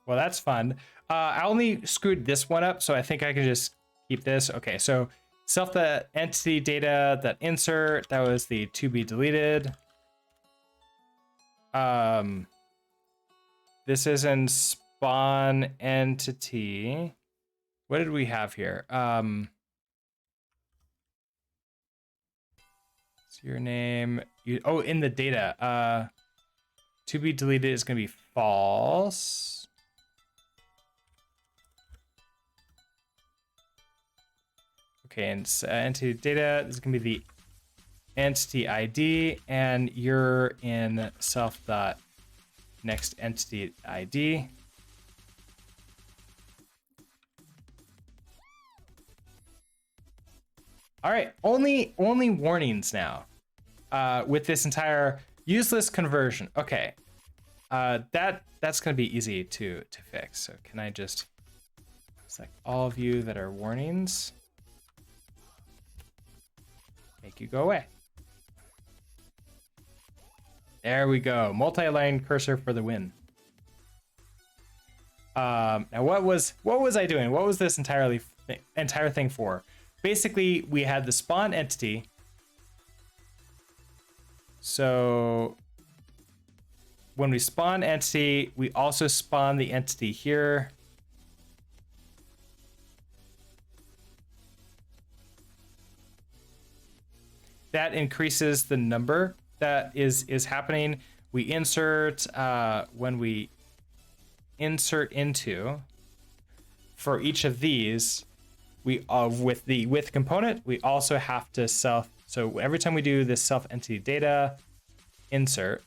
well, that's fun. I only screwed this one up, so I think I can just keep this. Okay, so self that entity data that insert, that was the to be deleted. This is in spawn entity. What did we have here? Your name, oh, in the data, to be deleted is going to be false. Okay, and entity data is going to be the entity ID, and you're in self dot next entity ID. All right, only warnings now with this entire useless conversion. Okay, that's gonna be easy to fix. So can I just select all of you that are warnings? Make you go away. There we go. Multi-line cursor for the win. Now what was I doing? What was this entire thing for? Basically, we had the spawn entity. So when we spawn entity, we also spawn the entity here. That increases the number that is happening. We insert when we insert into, for each of these, we with the with component, we also have to self. So every time we do this self entity data insert,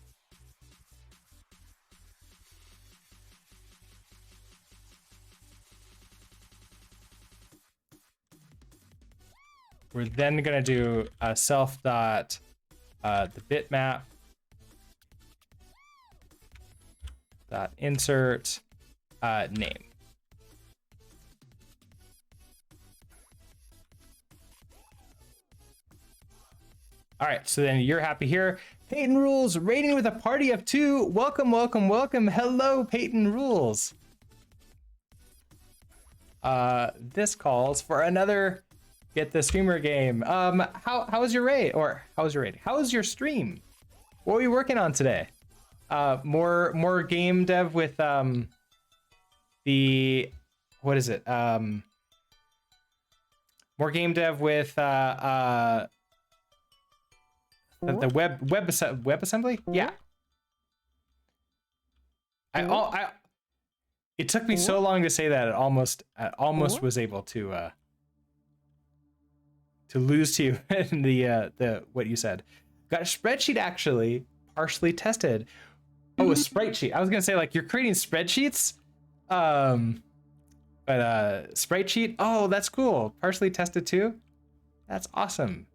we're then gonna do a self dot the bitmap dot insert name. All right, so then you're happy here. Peyton Rules rating with a party of 2. Welcome, welcome, welcome. Hello, Peyton Rules. This calls for another Get the Streamer game. How was your raid? Or how was your raid? How was your stream? What were you working on today? More game dev with the what is it? More game dev with the web assembly? Yeah. It took me so long to say that I almost was able to lose to you in the what you said. Got a spreadsheet actually partially tested. Oh, a sprite sheet. I was gonna say like you're creating spreadsheets. But sprite sheet. Oh, that's cool. Partially tested too. That's awesome.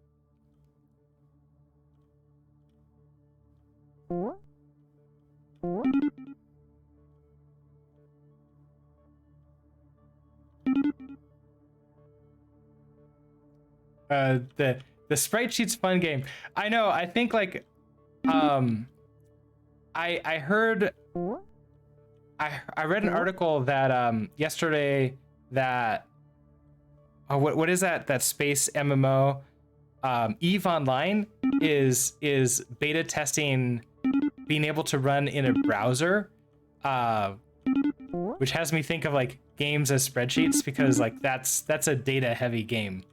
The sprite sheet's fun game. I know. I think like I heard I read an article that yesterday that what is that space MMO EVE Online is beta testing being able to run in a browser, which has me think of like games as spreadsheets because like that's a data heavy game.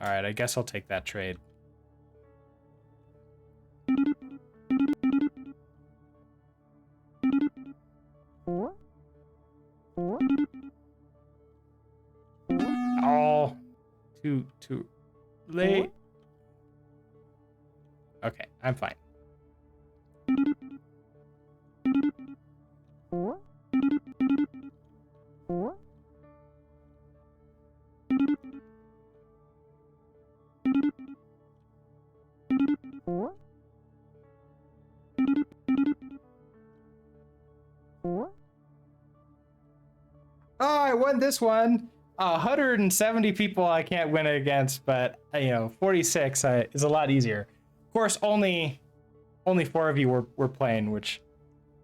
All right, I guess I'll take that trade. Oh, too late. Okay, I'm fine. Oh, I won this one. 170 people I can't win against, but 46 is a lot easier. Of course, only 4 of you were playing, which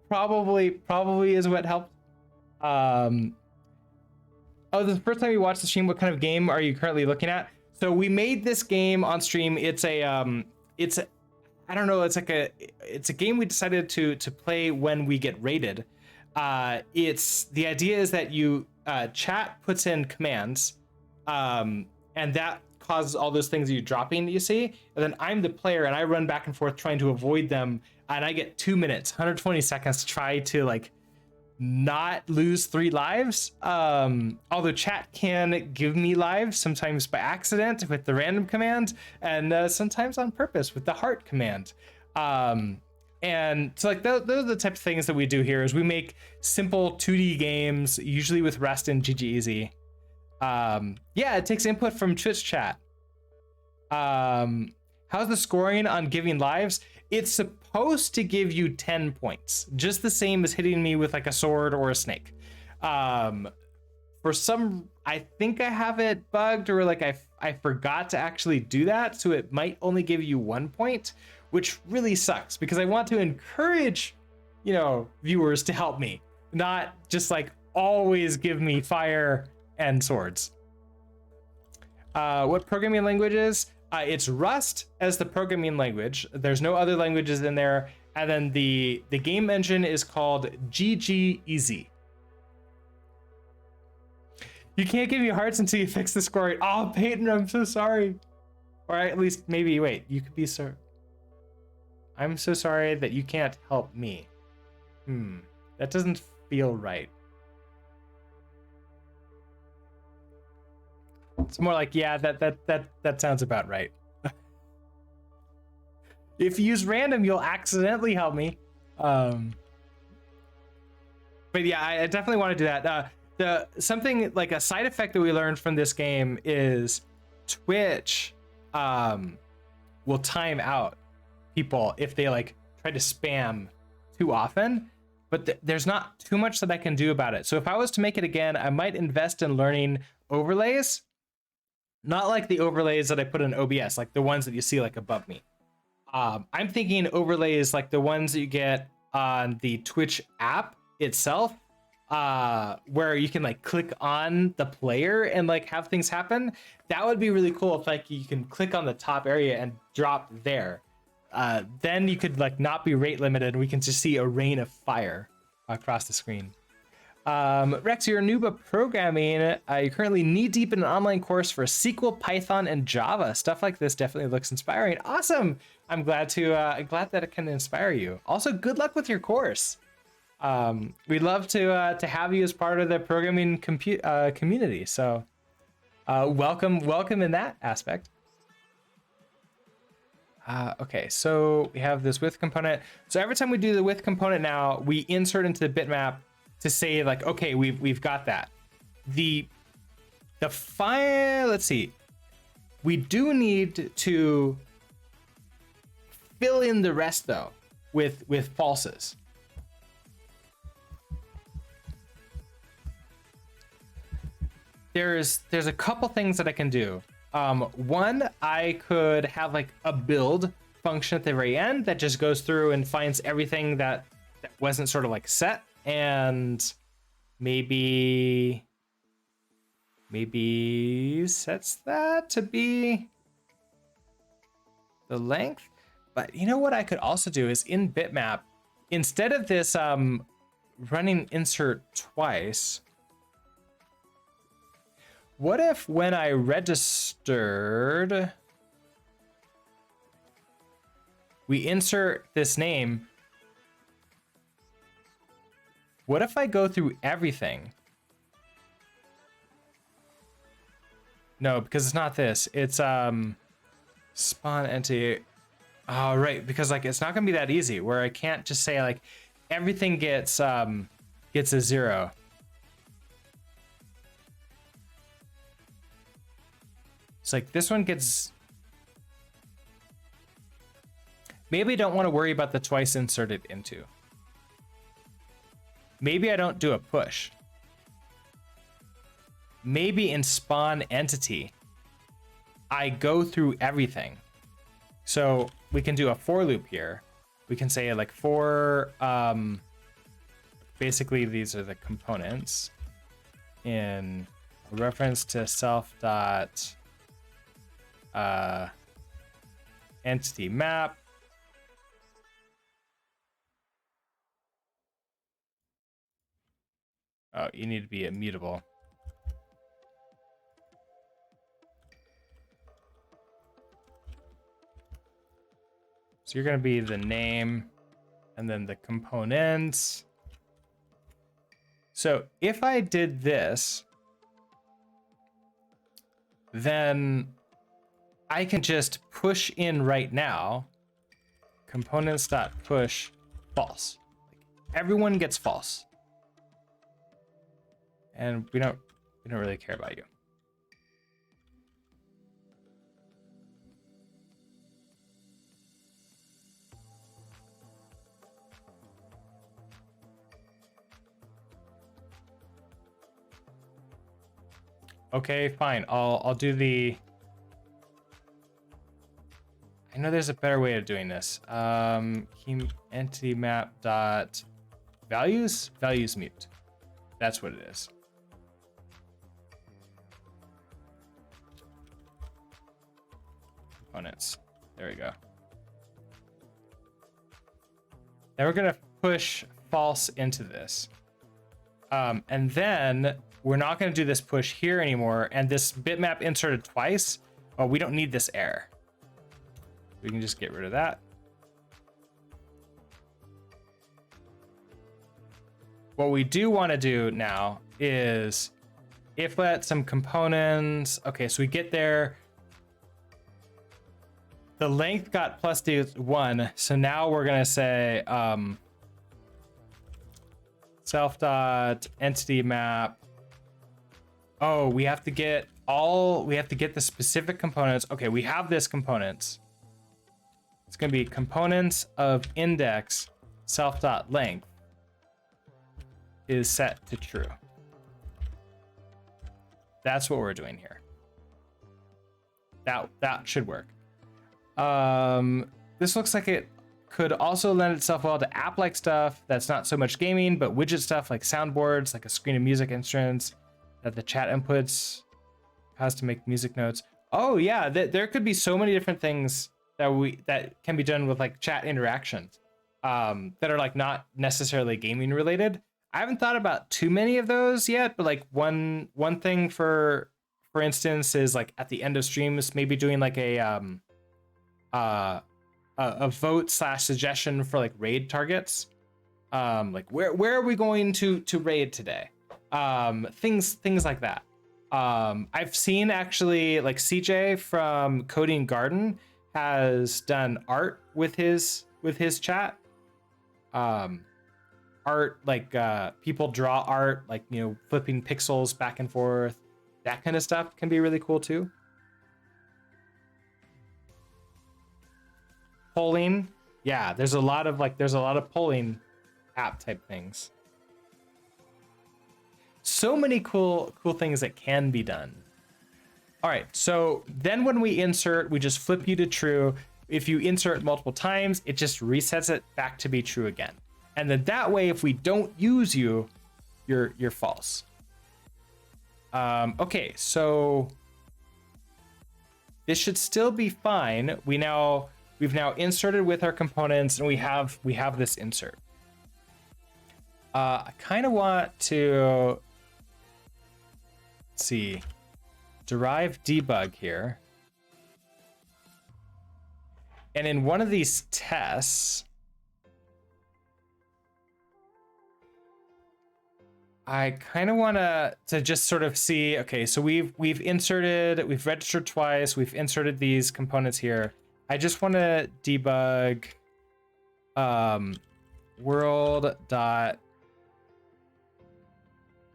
probably is what helped. Oh, this is the first time you watched the stream. What kind of game are you currently looking at? So we made this game on stream. It's a I don't know. It's a game we decided to play when we get raided. It's the idea is that you chat puts in commands, and that causes all those things you dropping that you see, and then I'm the player and I run back and forth trying to avoid them, and I get 2 minutes, 120 seconds to try to like not lose 3 lives. Although chat can give me lives sometimes by accident with the random command, and sometimes on purpose with the heart command. And so like those are the type of things that we do here is we make simple 2D games, usually with Rust and GGEasy. Yeah, it takes input from Twitch chat. How's the scoring on giving lives? It's supposed to give you 10 points, just the same as hitting me with like a sword or a snake. For some, I think I have it bugged, or like I forgot to actually do that, so it might only give you 1 point, which really sucks because I want to encourage, viewers to help me, not just like always give me fire and swords. What programming languages? It's Rust as the programming language. There's no other languages in there. And then the game engine is called GGEasy. You can't give me hearts until you fix the scoring. Oh, Peyton, I'm so sorry. Or at least maybe, wait, you could be so... I'm so sorry that you can't help me. That doesn't feel right. It's more like, yeah, that sounds about right. If you use random, you'll accidentally help me. But yeah, I definitely want to do that. Something like a side effect that we learned from this game is Twitch will time out people if they like try to spam too often, but there's not too much that I can do about it. So if I was to make it again, I might invest in learning overlays, not like the overlays that I put in OBS, like the ones that you see like above me. I'm thinking overlays like the ones that you get on the Twitch app itself, where you can like click on the player and like have things happen. That would be really cool if like you can click on the top area and drop there. Then you could like not be rate limited. We can just see a rain of fire across the screen. Rex, you're a noob at programming. You're currently knee deep in an online course for SQL, Python, and Java. Stuff like this definitely looks inspiring. Awesome. I'm glad that it can inspire you. Also, good luck with your course. We'd love to have you as part of the programming community. So welcome in that aspect. Okay, so we have this with component. So every time we do the with component now, we insert into the bitmap to say like, okay, we've got that. The file, let's see. We do need to fill in the rest though with falses. There's a couple things that I can do. One, I could have like a build function at the very end that just goes through and finds everything that wasn't sort of like set, and maybe sets that to be the length. But you know what I could also do is in bitmap, instead of this running insert twice, what if when I registered, we insert this name? What if I go through everything? No, because it's not this. It's spawn entity. Oh, right, because like it's not gonna be that easy where I can't just say like everything gets a 0. It's like this one gets. Maybe I don't want to worry about the twice inserted into. Maybe I don't do a push. Maybe in spawn entity, I go through everything. So we can do a for loop here. We can say like for, basically these are the components in reference to self dot entity map. Oh, you need to be immutable. So you're going to be the name and then the components. So if I did this, then I can just push in right now, components.push false. Everyone gets false. And we don't really care about you. Okay, fine. I'll do the. I know there's a better way of doing this. Key entity map dot values mute. That's what it is. Components. There we go. Now we're gonna push false into this, and then we're not going to do this push here anymore. And this bitmap inserted twice. Oh, we don't need this error. We can just get rid of that. What we do want to do now is if let some components. Okay, so we get there. The length got plus 1. So now we're going to say self.entity map. Oh, we have to get the specific components. Okay, we have this components. It's going to be components of index self.length is set to true. That's what we're doing here. That should work. This looks like it could also lend itself well to app-like stuff that's not so much gaming, but widget stuff like soundboards, like a screen of music instruments that the chat inputs has to make music notes. Oh yeah, there could be so many different things that can be done with like chat interactions that are like not necessarily gaming related. I haven't thought about too many of those yet, but like one thing for instance is like at the end of streams, maybe doing like a vote / suggestion for like raid targets. Like where are we going to raid today? Things like that. I've seen actually like CJ from Coding Garden has done art with his chat. Art like people draw art, like, you know, flipping pixels back and forth. That kind of stuff can be really cool too. Polling, yeah, there's a lot of polling app type things. So many cool things that can be done. All right, so then when we insert, we just flip you to true. If you insert multiple times, it just resets it back to be true again. And then that way, if we don't use you, you're false. Okay, so this should still be fine. We've now inserted with our components, and we have this insert. I kind of want to, let's see, derive debug here. And in one of these tests, I kind of want to just sort of see, okay, so we've registered twice, we've inserted these components here. I just want to debug world dot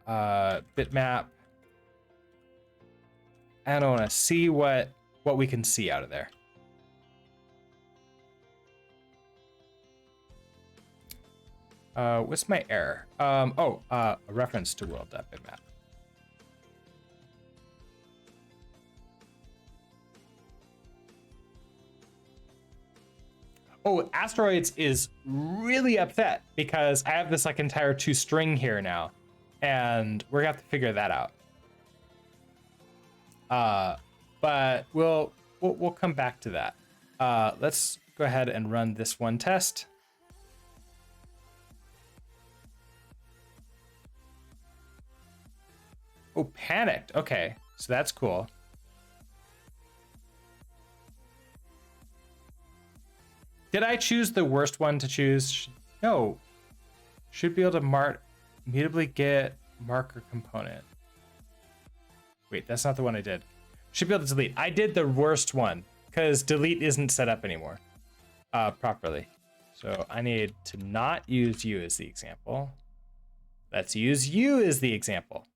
bitmap. I don't want to see what we can see out of there. What's my error? A reference to world.bitmap. Oh, Asteroids is really upset because I have this like entire toString here now, and we're gonna have to figure that out. But we'll come back to that. Let's go ahead and run this one test. Oh, panicked. Okay, so that's cool. Did I choose the worst one to choose? No. Should be able to mutably get marker component. Wait, that's not the one I did. Should be able to delete. I did the worst one because delete isn't set up anymore properly. So I need to not use you as the example. Let's use you as the example.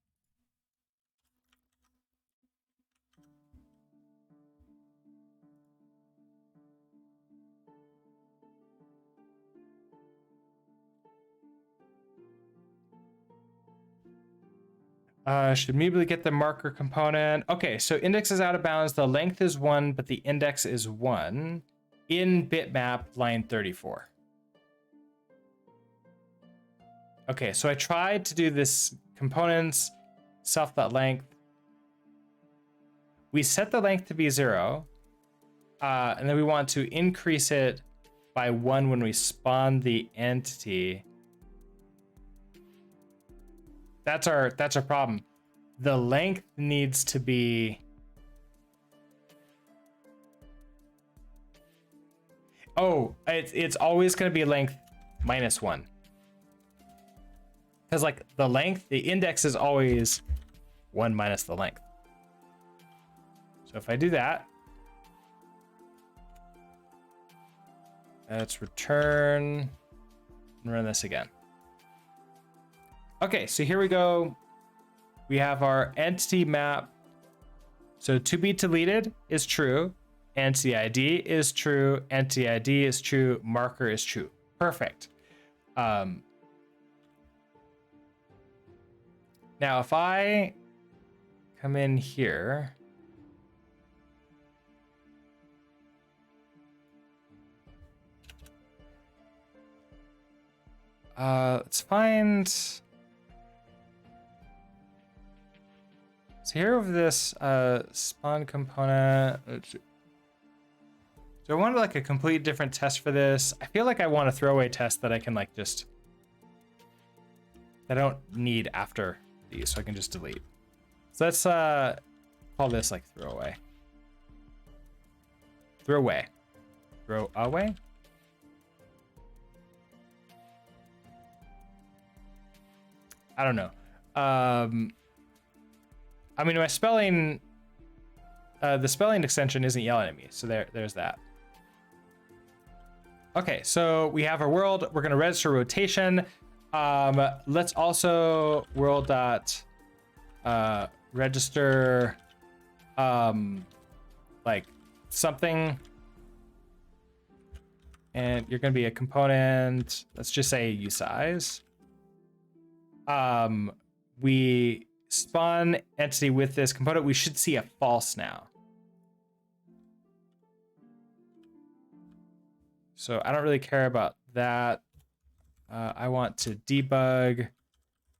Should immediately get the marker component. Okay, so index is out of bounds. The length is 1, but the index is 1 in bitmap line 34. Okay, so I tried to do this components self.length. We set the length to be 0, and then we want to increase it by 1 when we spawn the entity. That's our problem. The length needs to be, oh, it's always going to be length -1. Because like the length, the index is always 1 minus the length. So if I do that, let's return and run this again. Okay, so here we go. We have our entity map. So to be deleted is true. Entity ID is true. Entity ID is true. Marker is true. Perfect. Now, if I come in here, let's find. So here over this spawn component. Do I want like a complete different test for this? I feel like I want a throwaway test that I can like just, that I don't need after these, so I can just delete. So let's call this like throwaway. Throw away. I don't know. I mean, my spelling, the spelling extension isn't yelling at me, so there's that. Okay, so we have our world. We're gonna register rotation. Let's also world dot register like something, and you're gonna be a component. Let's just say usize. We spawn entity with this component. We should see a false now. So I don't really care about that. I want to debug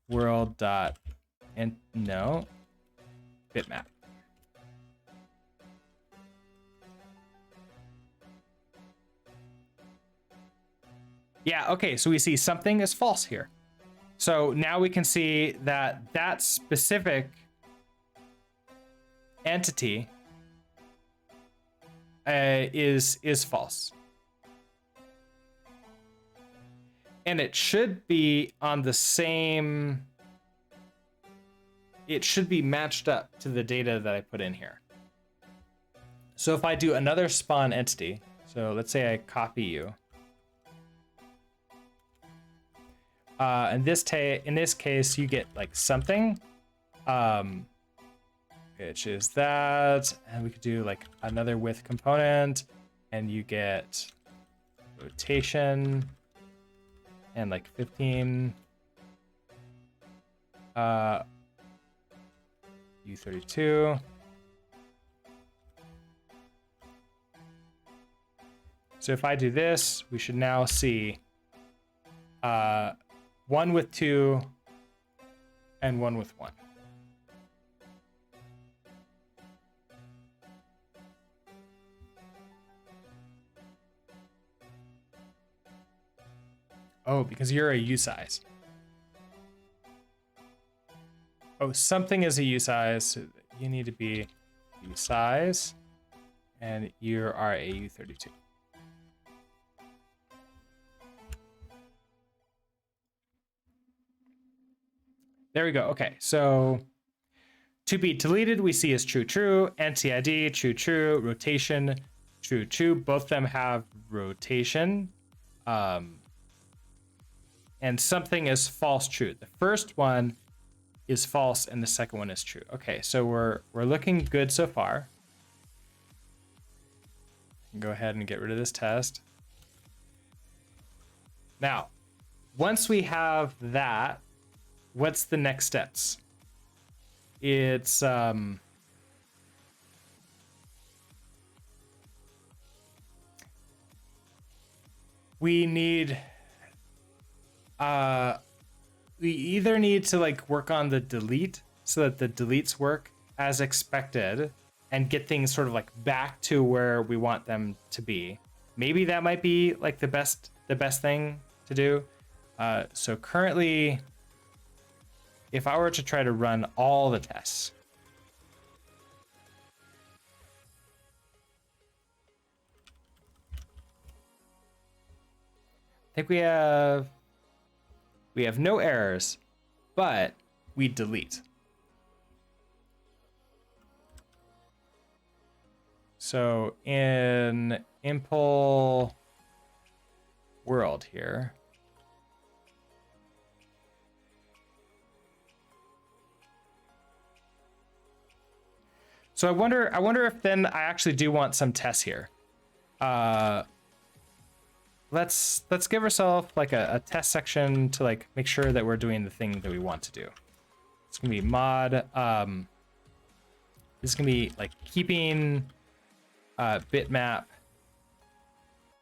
world dot and no bitmap. Yeah, okay, so we see something is false here. So now we can see that that specific entity is false. And it should be on the same, it should be matched up to the data that I put in here. So if I do another spawn entity, so let's say I copy you. In this case, you get like something, which is that, and we could do like another with component, and you get rotation, and like 15, U32. So if I do this, we should now see one with 2 and one with 1. Oh, because you're a U size. Oh, something is a U size. So you need to be U size, and you are a U32. There we go. Okay, so to be deleted, we see is true, true. NCID, true, true. Rotation, true, true. Both of them have rotation. And something is false, true. The first one is false, and the second one is true. Okay, so we're looking good so far. Go ahead and get rid of this test. Now, once we have that, what's the next steps? It's we need we either need to like work on the delete so that the deletes work as expected and get things sort of like back to where we want them to be. Maybe that might be like the best thing to do. So currently, if I were to try to run all the tests, I think we have no errors, but we delete. So in impl world here, so I wonder if then I actually do want some tests here. Let's give ourselves like a test section to like make sure that we're doing the thing that we want to do. It's gonna be mod. This is gonna be like keeping bitmap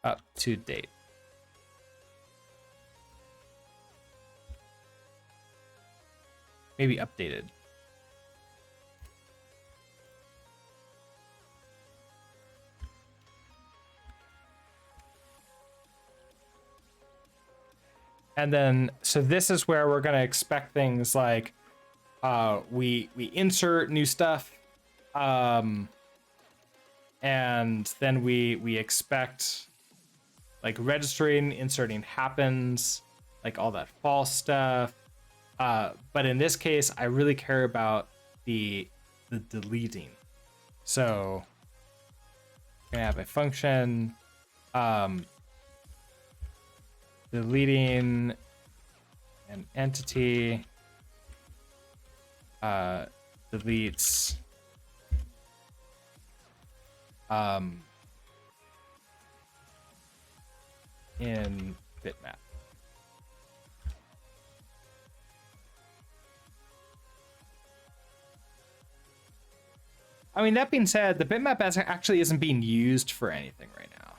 up to date. Maybe updated. And then, so this is where we're gonna expect things like we insert new stuff, and then we expect like registering, inserting happens, like all that false stuff, But in this case, I really care about the deleting. So we're gonna have a function deleting an entity deletes in BitMap. I mean, that being said, the bitmap actually isn't being used for anything right now.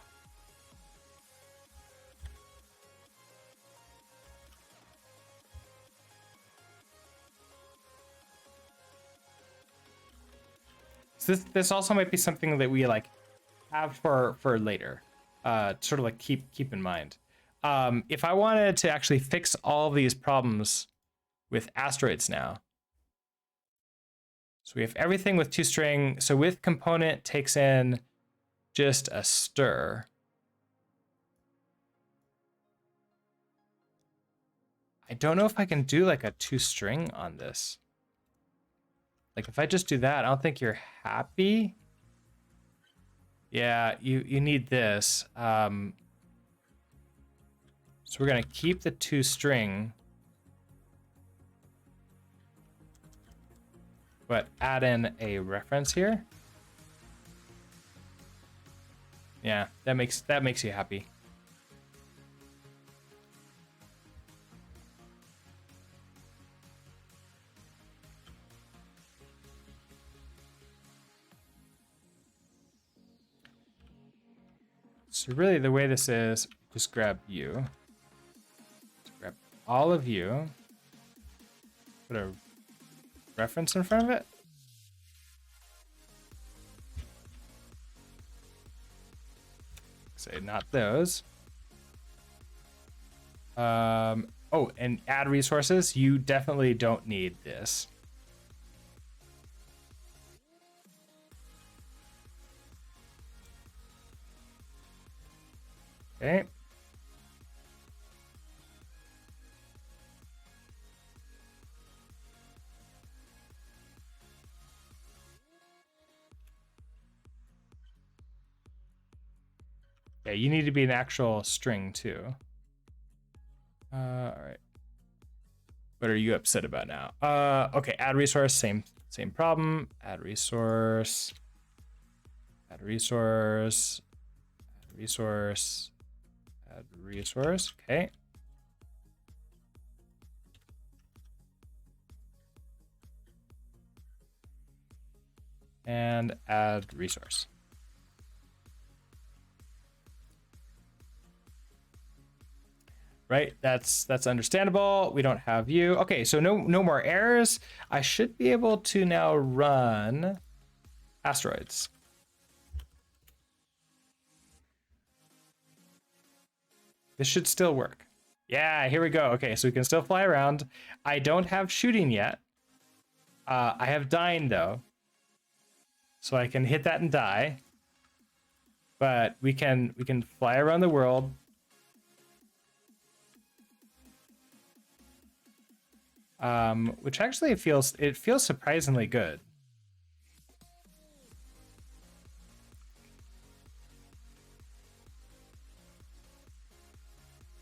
So this also might be something that we like have for later, sort of like keep in mind. If I wanted to actually fix all of these problems with asteroids now, so we have everything with toString. So with component takes in just a stir. I don't know if I can do like a toString on this. Like if I just do that, I don't think you're happy. Yeah, you need this. So we're gonna keep the toString, but add in a reference here. Yeah, that makes you happy. So really the way this is, just grab you. Just grab all of you. Put a reference in front of it. Say not those. Oh, and add resources. You definitely don't need this. Okay. Yeah, you need to be an actual string too. All right. What are you upset about now? Okay, add resource, same problem. Add resource. Add resource. Add resource. Add resource. Okay. And add resource. Right, that's understandable. We don't have you. Okay, so no more errors. I should be able to now run asteroids. This should still work. Yeah, here we go. Okay, so we can still fly around. I don't have shooting yet. I have dying though. So I can hit that and die. But we can fly around the world. Which actually feels surprisingly good.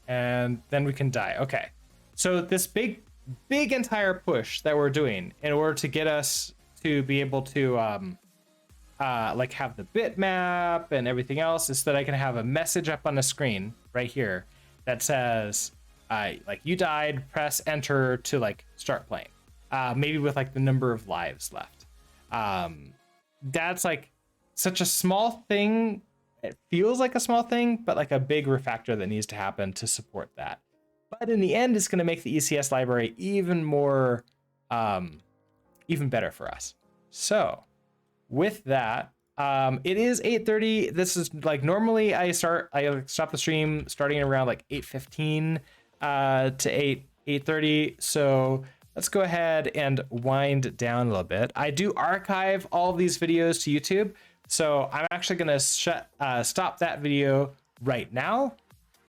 And then we can die. Okay. So this big entire push that we're doing in order to get us to be able to like have the bitmap and everything else is that I can have a message up on the screen right here that says like you died, press enter to like start playing. Maybe with like the number of lives left. That's like such a small thing. It feels like a small thing, but like a big refactor that needs to happen to support that. But in the end, it's going to make the ECS library even more, even better for us. So with that, it is 8:30. This is like normally I stop the stream starting around like 8:15 to 8:30. So let's go ahead and wind down a little bit. I do archive all of these videos to YouTube. So I'm actually going to stop that video right now.